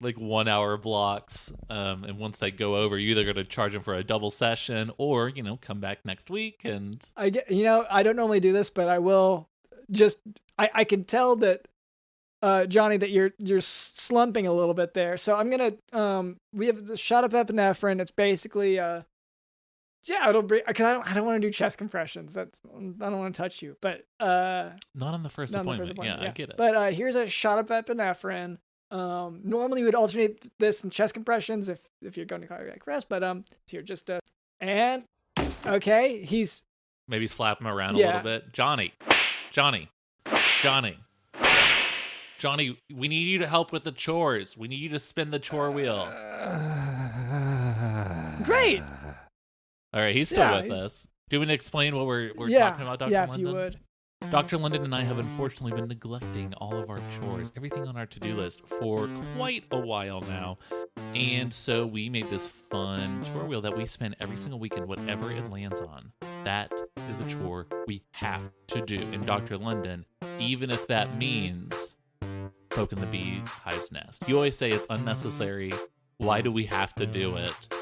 like 1 hour blocks, and once they go over, you're either going to charge them for a double session or come back next week. And I get, I don't normally do this, but I will. Just I can tell that Johnny, that you're slumping a little bit there, so I'm gonna we have the shot of epinephrine. It's basically it'll bring, because I don't want to do chest compressions. I don't want to touch you, but not on the first appointment. Yeah, I get it. But here's a shot of epinephrine. Normally you would alternate this in chest compressions if you're going to cardiac arrest, but here just and okay, he's maybe slap him around a little bit. Johnny, we need you to help with the chores. We need you to spin the chore wheel. Great. All right, he's still with us. Do you want to explain what we're talking about, Dr. London? Yeah, if you would. Dr. London and I have unfortunately been neglecting all of our chores, everything on our to-do list for quite a while now. And so we made this fun chore wheel that we spin every single weekend, whatever it lands on. That is the chore we have to do. And Dr. London, even if that means poking the beehive's nest. You always say it's unnecessary. Why do we have to do it?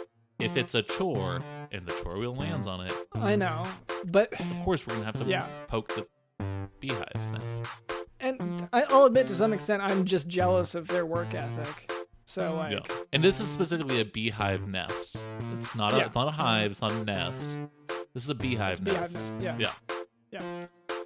If it's a chore and the chore wheel lands on it. I know, but of course we're going to have to poke the beehive's nest. And I'll admit to some extent I'm just jealous of their work ethic. So like, and this is specifically a beehive nest. It's not it's not a hive. It's not a nest. This is a beehive nest. Yeah.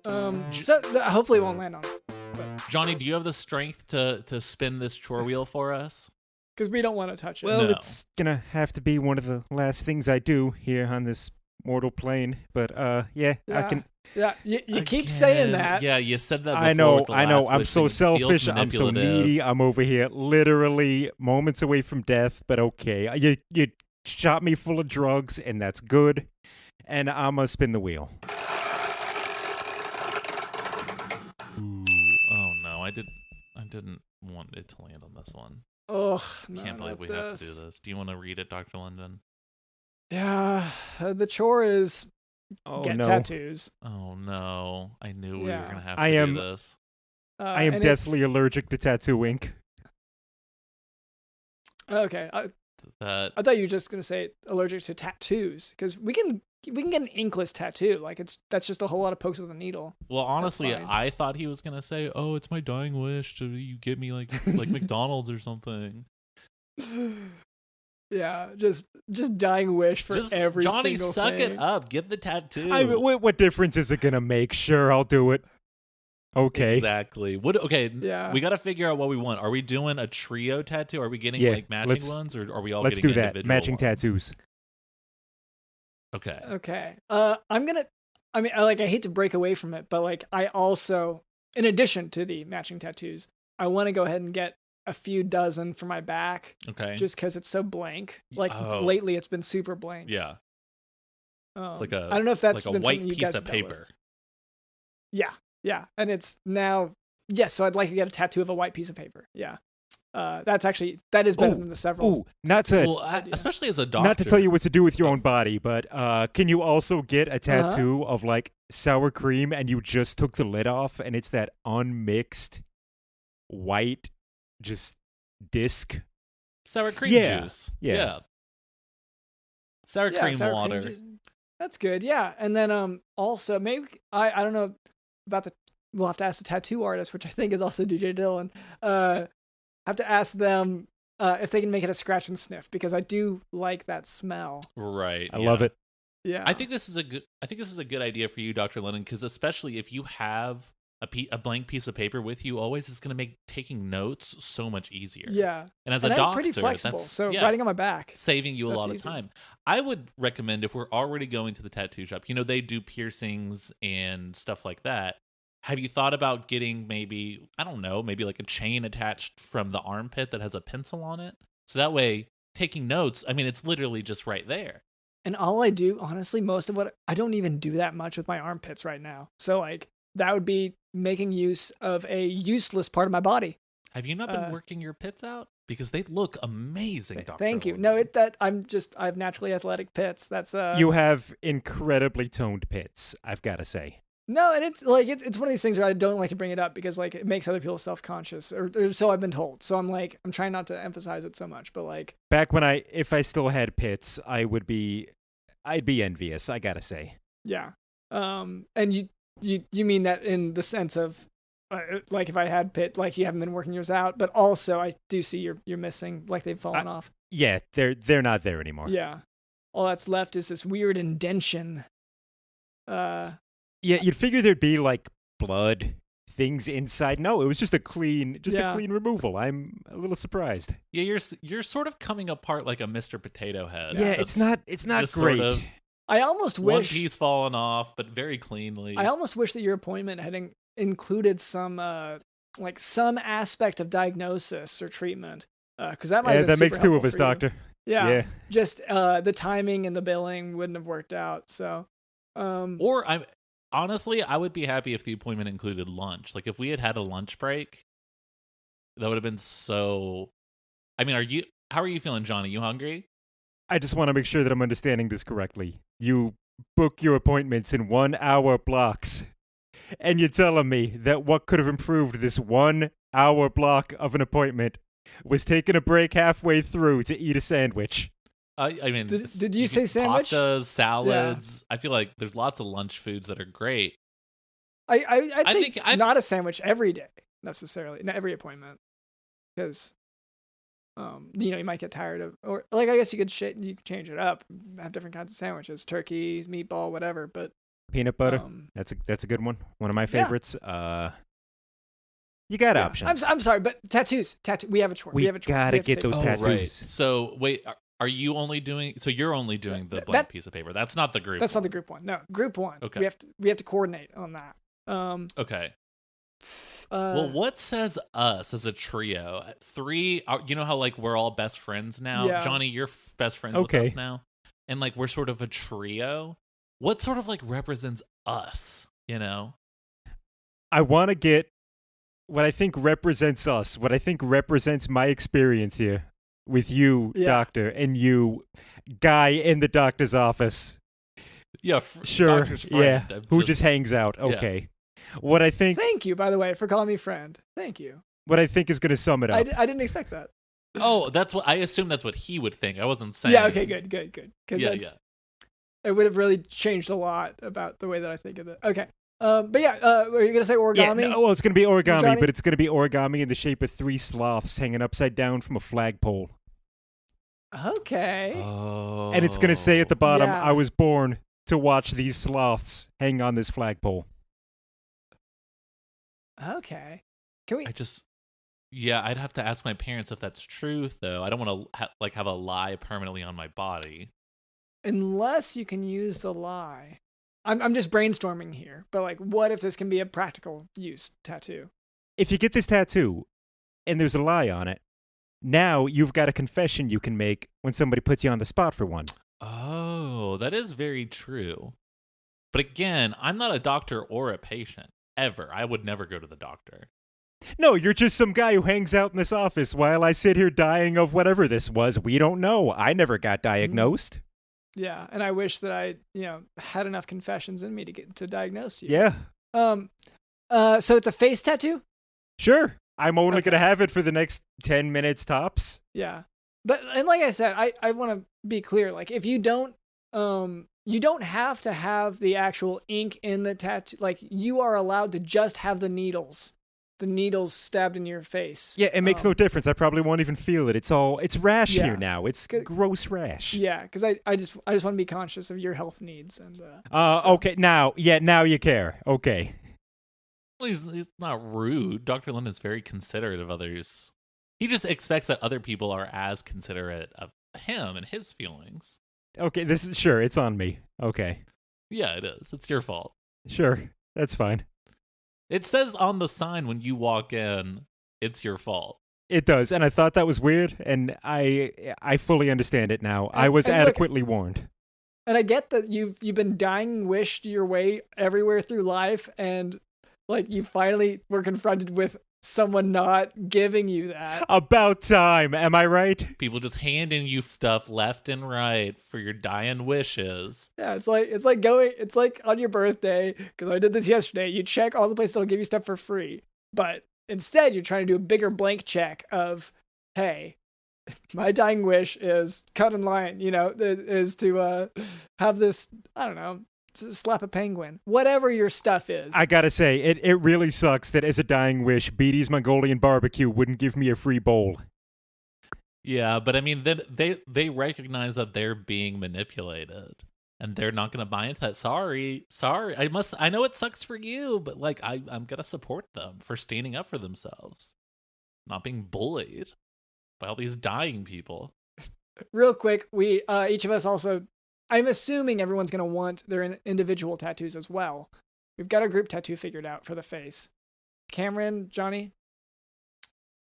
So hopefully it won't land on it. But Johnny, do you have the strength to spin this chore wheel for us? Because we don't want to touch it. Well, it's gonna have to be one of the last things I do here on this mortal plane. But I can. Yeah, you keep saying that. Yeah, you said that before. I know. I'm so selfish. I'm so needy. I'm over here literally moments away from death. But okay, you shot me full of drugs, and that's good. And I'm gonna spin the wheel. Ooh, oh no, I didn't want it to land on this one. Oh, can't believe we have to do this. Do you want to read it, Dr. London? Yeah, the chore is get tattoos. Oh no, I knew we were gonna have to do this. I am deathly allergic to tattoo ink. Okay, I thought you were just gonna say allergic to tattoos, because we can get an inkless tattoo. Like that's just a whole lot of pokes with a needle. Well, honestly, I thought he was gonna say, "Oh, it's my dying wish to you get me like McDonald's or something." Yeah, just dying wish for every Johnny, single suck thing. It up. Get the tattoo. What difference is it gonna make? Sure, I'll do it. Okay. Exactly. Yeah. We got to figure out what we want. Are we doing a trio tattoo? Are we getting like matching ones, or are we all getting individual ones? Let's do that. Matching tattoos. Okay. Okay. I hate to break away from it, but like I also, in addition to the matching tattoos, I want to go ahead and get a few dozen for my back. Okay. Just because it's so blank. Like lately, it's been super blank. Yeah. It's like I don't know if that's like been a white something you piece guys of paper. Yeah, and it's now. Yes, so I'd like to get a tattoo of a white piece of paper. Yeah. That is better than the several. Especially as a doctor. Not to tell you what to do with your own body, but can you also get a tattoo of like sour cream and you just took the lid off and it's that unmixed white just disc Sour cream juice. Yeah. Sour cream sour water. juice. That's good. Yeah. And then also maybe I don't know about we'll have to ask the tattoo artist, which I think is also DJ Dylan. Have to ask them if they can make it a scratch and sniff, because I do like that smell. Right. I love it. Yeah. I think this is a good idea for you, Dr. Lennon, because especially if you have a blank piece of paper with you always, is going to make taking notes so much easier. Yeah. And as and a I'm doctor, pretty flexible, that's so writing on my back, saving you a lot easy. of time. I would recommend, if we're already going to the tattoo shop, they do piercings and stuff like that. Have you thought about getting maybe like a chain attached from the armpit that has a pencil on it? So that way, taking notes, it's literally just right there. And all I do, honestly, most of what I don't even do that much with my armpits right now. So like that would be making use of a useless part of my body. Have you not been working your pits out? Because they look amazing, Dr. Thank you. Lennon. No, I have naturally athletic pits. That's You have incredibly toned pits, I've got to say. No, and it's like it's one of these things where I don't like to bring it up because like it makes other people self-conscious, or so I've been told. So I'm trying not to emphasize it so much, but like back when if I still had pits, I'd be envious, I got to say. Yeah. And you mean that in the sense of like if I had pit, like you haven't been working yours out, but also I do see you're missing, like they've fallen off. Yeah, they're not there anymore. Yeah. All that's left is this weird indention. Yeah, you'd figure there'd be like blood, things inside. No, it was just a clean removal. I'm a little surprised. Yeah, you're sort of coming apart like a Mr. Potato Head. Yeah, it's not great. Sort of I almost one wish piece fallen off, but very cleanly. I almost wish that your appointment had included some some aspect of diagnosis or treatment, because that might have been that makes super two of helpful us, for you. doctor. Yeah. Just the timing and the billing wouldn't have worked out. So, honestly, I would be happy if the appointment included lunch. Like if we had a lunch break, that would have been so. How are you feeling, Johnny? You hungry? I just want to make sure that I'm understanding this correctly. You book your appointments in 1 hour blocks, and you're telling me that what could have improved this 1 hour block of an appointment was taking a break halfway through to eat a sandwich. Did you say sandwich? Pastas, salads. Yeah. I feel like there's lots of lunch foods that are great. I'd say not a sandwich every day necessarily, not every appointment, because you might get tired of, or like I guess you could change it up, have different kinds of sandwiches, turkey, meatball, whatever. But peanut butter, that's a good one. One of my favorites. You got options. I'm sorry, but tattoos. We have a chore. We gotta get those tattoos. Right. So wait, are you only doing? So you're only doing the blank piece of paper. That's not the group. Not the group one. No, group one. Okay. We have to coordinate on that. Okay. Well, what says us as a trio? Three. You know how like we're all best friends now. Yeah. Johnny, you're best friends with us now, and like we're sort of a trio. What sort of like represents us? I want to get what I think represents us. What I think represents my experience here with you, doctor, and you, guy in the doctor's office. Yeah, sure. Doctor's friend. Yeah, who just hangs out. Okay. Yeah. What I think. Thank you, by the way, for calling me friend. Thank you. What I think is going to sum it up. I didn't expect that. Oh, that's what I assume. That's what he would think. I wasn't saying. Yeah. Okay. Good. Because it would have really changed a lot about the way that I think of it. Okay. But yeah, were you gonna say origami? Yeah, well, it's gonna be origami, but it's gonna be origami in the shape of 3 sloths hanging upside down from a flagpole. Okay. Oh. And it's gonna say at the bottom, "I was born to watch these sloths hang on this flagpole." Okay. Can we? I'd have to ask my parents if that's true, though. I don't want to have a lie permanently on my body. Unless you can use the lie. I'm just brainstorming here, but like, what if this can be a practical use tattoo? If you get this tattoo and there's a lie on it, now you've got a confession you can make when somebody puts you on the spot for one. Oh, that is very true. But again, I'm not a doctor or a patient, ever. I would never go to the doctor. No, you're just some guy who hangs out in this office while I sit here dying of whatever this was. We don't know. I never got diagnosed. Yeah, and I wish that I, had enough confessions in me to diagnose you. Yeah. So it's a face tattoo? Sure. I'm only going to have it for the next 10 minutes tops. Yeah. But and like I said, I want to be clear. Like if you don't have to have the actual ink in the tattoo. Like you are allowed to just have the needles stabbed in your face. Yeah, it makes no difference. I probably won't even feel it. It's rash here now. It's gross rash. Yeah, because I just want to be conscious of your health needs and. Okay, now you care. Okay. Well, he's not rude. Dr. Lin is very considerate of others. He just expects that other people are as considerate of him and his feelings. Okay, it's on me. Okay. Yeah, it is. It's your fault. Sure, that's fine. It says on the sign when you walk in, it's your fault. It does, and I thought that was weird, and I fully understand it now. I was adequately warned. And I get that you've been dying wished your way everywhere through life, and like you finally were confronted with someone not giving you that. About time, am I right? People just handing you stuff left and right for your dying wishes. Yeah, it's like on your birthday, because I did this yesterday, you check all the places that'll give you stuff for free. But instead you're trying to do a bigger blank check of, hey, my dying wish is cut in line, is to have this, I don't know, slap a penguin, whatever your stuff is. I gotta say, it really sucks that as a dying wish, Beatty's Mongolian barbecue wouldn't give me a free bowl. Yeah, but I mean, they recognize that they're being manipulated, and they're not going to buy into that. Sorry. I know it sucks for you, but like I'm gonna support them for standing up for themselves, not being bullied by all these dying people. Real quick, we each of us also. I'm assuming everyone's going to want their individual tattoos as well. We've got a group tattoo figured out for the face. Cameron, Johnny?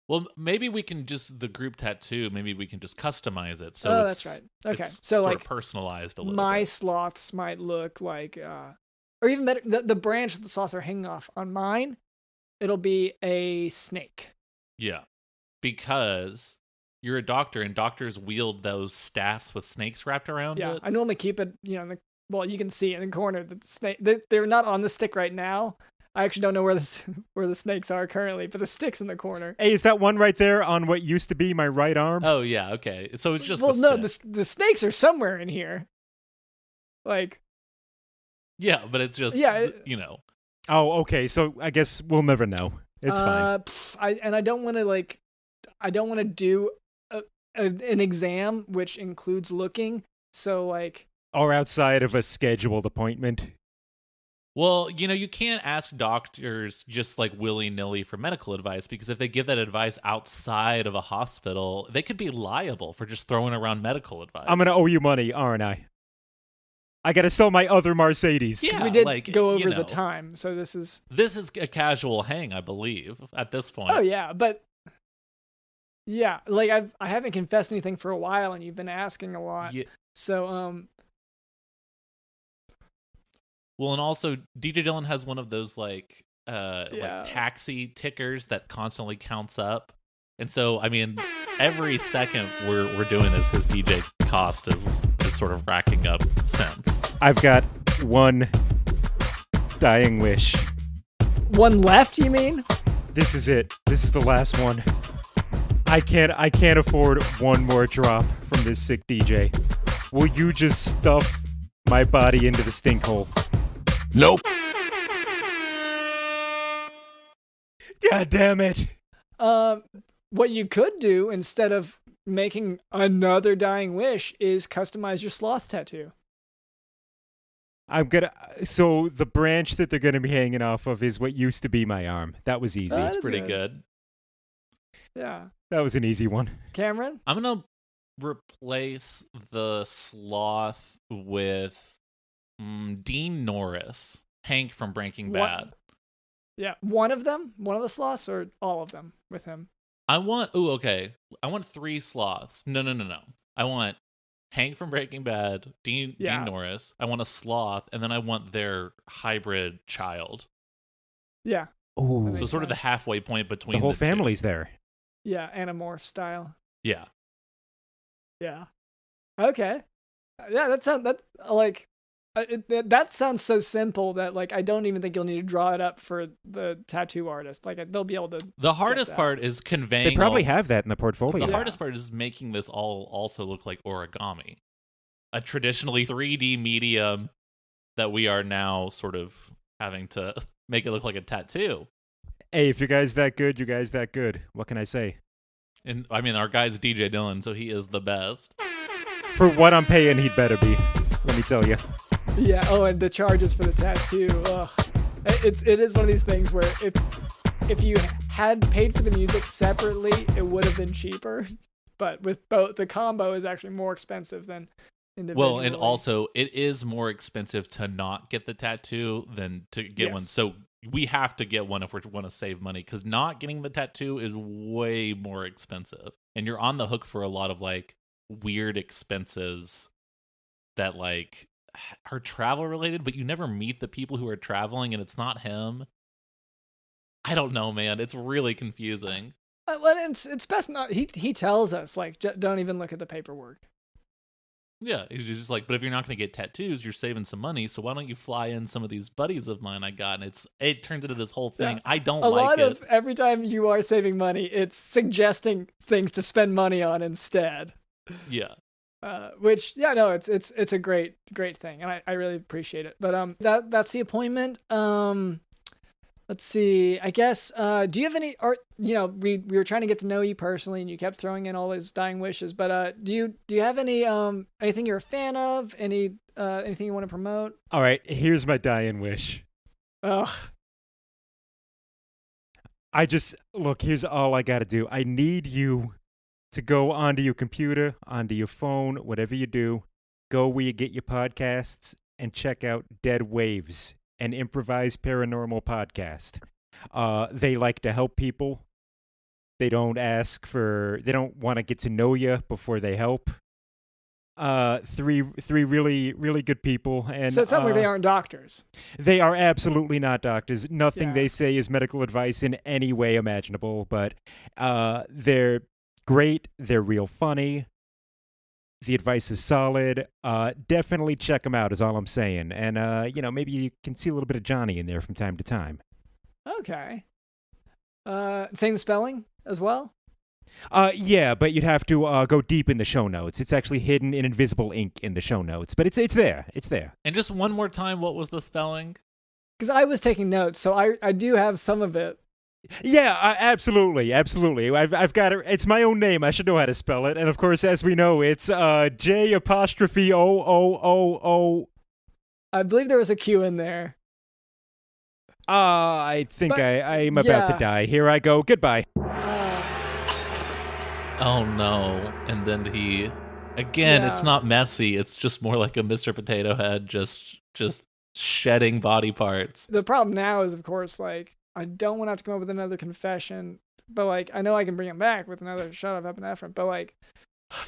Well, maybe we can just, the group tattoo, maybe we can just customize it. So that's right. Okay. It's so sort like of personalized a little my bit. sloths might look like, or even better, the branch that the sloths are hanging off. On mine, it'll be a snake. Yeah. Because you're a doctor, and doctors wield those staffs with snakes wrapped around it. Yeah, I normally keep it, you can see in the corner the snake. They're not on the stick right now. I actually don't know where the snakes are currently, but the stick's in the corner. Hey, is that one right there on what used to be my right arm? Oh yeah, okay. So it's just the snakes are somewhere in here. Like, yeah, but it's just Oh, okay. So I guess we'll never know. It's fine. I don't want to do an exam, which includes looking. So like, or outside of a scheduled appointment. Well, you can't ask doctors just like willy-nilly for medical advice, because if they give that advice outside of a hospital, they could be liable for just throwing around medical advice. I'm going to owe you money, aren't I? I got to sell my other Mercedes. Yeah, we did go over the time, so this is a casual hang, I believe, at this point. Oh yeah, but yeah, like I haven't confessed anything for a while, and you've been asking a lot. Yeah. So well, and also DJ Dylan has one of those like taxi tickers that constantly counts up, and so I mean, every second we're doing this, his DJ cost is sort of racking up cents. I've got one dying wish. One left, you mean? This is it. This is the last one. I can't afford one more drop from this sick DJ. Will you just stuff my body into the stink hole? Nope. God damn it. What you could do instead of making another dying wish is customize your sloth tattoo. So the branch that they're gonna be hanging off of is what used to be my arm. That was easy. That's pretty good. Yeah. That was an easy one. Cameron? I'm gonna replace the sloth with Dean Norris, Hank from Breaking Bad. Yeah, one of the sloths, or all of them with him? I want 3 sloths. No. I want Hank from Breaking Bad, Dean Norris. I want a sloth, and then I want their hybrid child. Yeah. Ooh. So sort of the halfway point between the whole family's two. there. Yeah, Animorph style. Yeah. Yeah. Okay. Yeah, that That sounds so simple that like I don't even think you'll need to draw it up for the tattoo artist. Like they'll be able to. The hardest part is conveying. They probably have that in the portfolio. The hardest part is making this all also look like origami, a traditionally 3D medium that we are now sort of having to make it look like a tattoo. Hey, if you guys that good, you guys that good. What can I say? And I mean, our guy's DJ Dylan, so he is the best. For what I'm paying, he'd better be. Let me tell you. Yeah. Oh, and the charges for the tattoo. Ugh. It is one of these things where if you had paid for the music separately, it would have been cheaper. But with both, the combo is actually more expensive than individually. Well, and also it is more expensive to not get the tattoo than to get one. So we have to get one if we want to save money, because not getting the tattoo is way more expensive, and you're on the hook for a lot of like weird expenses that like are travel related, but you never meet the people who are traveling, and it's not him. I don't know, man. It's really confusing. Well, it's best not. He tells us like don't even look at the paperwork. Yeah, he's just like, but if you're not going to get tattoos, you're saving some money, so why don't you fly in some of these buddies of mine I got? And it turns into this whole thing. Yeah. I don't like it. A lot of every time you are saving money, it's suggesting things to spend money on instead. Yeah. Which it's a great thing, and I really appreciate it. But that's the appointment. Let's see. I guess. Do you have any? Or we were trying to get to know you personally, and you kept throwing in all his dying wishes. But do you have any anything you're a fan of? Anything you want to promote? All right. Here's my dying wish. Ugh. Here's all I got to do. I need you to go onto your computer, onto your phone, whatever you do. Go where you get your podcasts and check out Dead Waves, an improvised paranormal podcast. They like to help people. They don't want to get to know you before they help. Three really, really good people. And so it sounds like they aren't doctors. They are absolutely not doctors. Nothing they say is medical advice in any way imaginable, but they're great. They're real funny. The advice is solid. Definitely check them out is all I'm saying. And, maybe you can see a little bit of Johnny in there from time to time. Okay. Same spelling as well? Yeah, but you'd have to go deep in the show notes. It's actually hidden in invisible ink in the show notes, but it's there. It's there. And just one more time, what was the spelling? Because I was taking notes, so I do have some of it. Yeah, absolutely. I've got it. It's my own name. I should know how to spell it. And of course, as we know, it's J''OOO. I believe there was a Q in there. I think I'm about to die. Here I go. Goodbye. Oh no! And then it's not messy. It's just more like a Mr. Potato Head, just shedding body parts. The problem now is, of course, like, I don't want to have to come up with another confession, but like I know I can bring it back with another shot of epinephrine, but like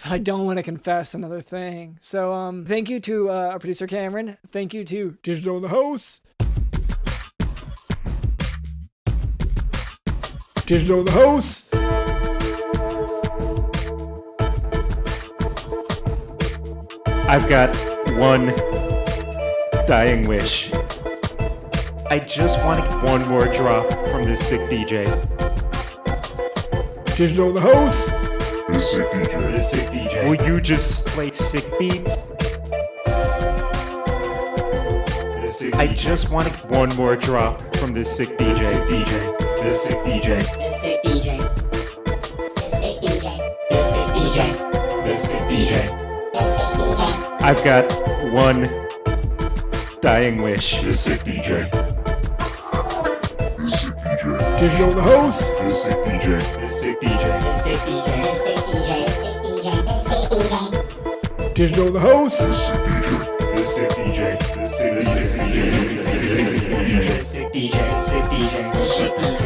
I don't want to confess another thing. So thank you to our producer Cameron. Thank you to Digital in the House. Digital in the House. I've got one dying wish. I just want to get one more drop from this sick DJ. Digital in the House. The sick DJ. Will you just play sick beats? I just want to get one more drop from this sick DJ. The sick DJ. The sick DJ. The sick DJ. The sick DJ. The sick DJ. I've got one dying wish. The sick DJ. Digital in the House. The sick DJ. The sick DJ. The sick DJ. The sick DJ. The sick DJ. Digital in the House. The sick DJ. The sick DJ. The sick DJ. The sick DJ. The sick DJ.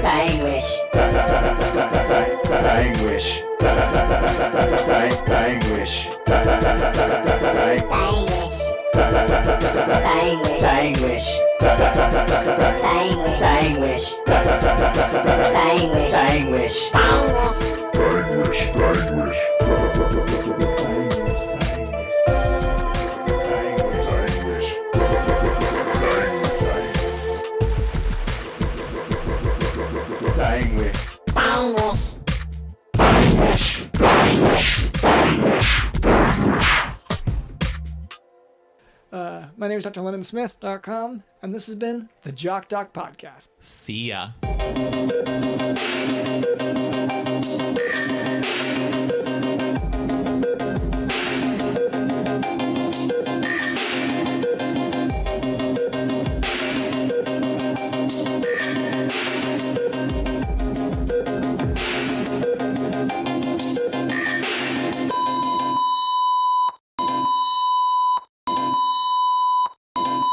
Dying wish. Dying wish. Dying wish. Dying wish. My name is Dr. LennonSmith.com, and this has been the Jock Doc Podcast. See ya.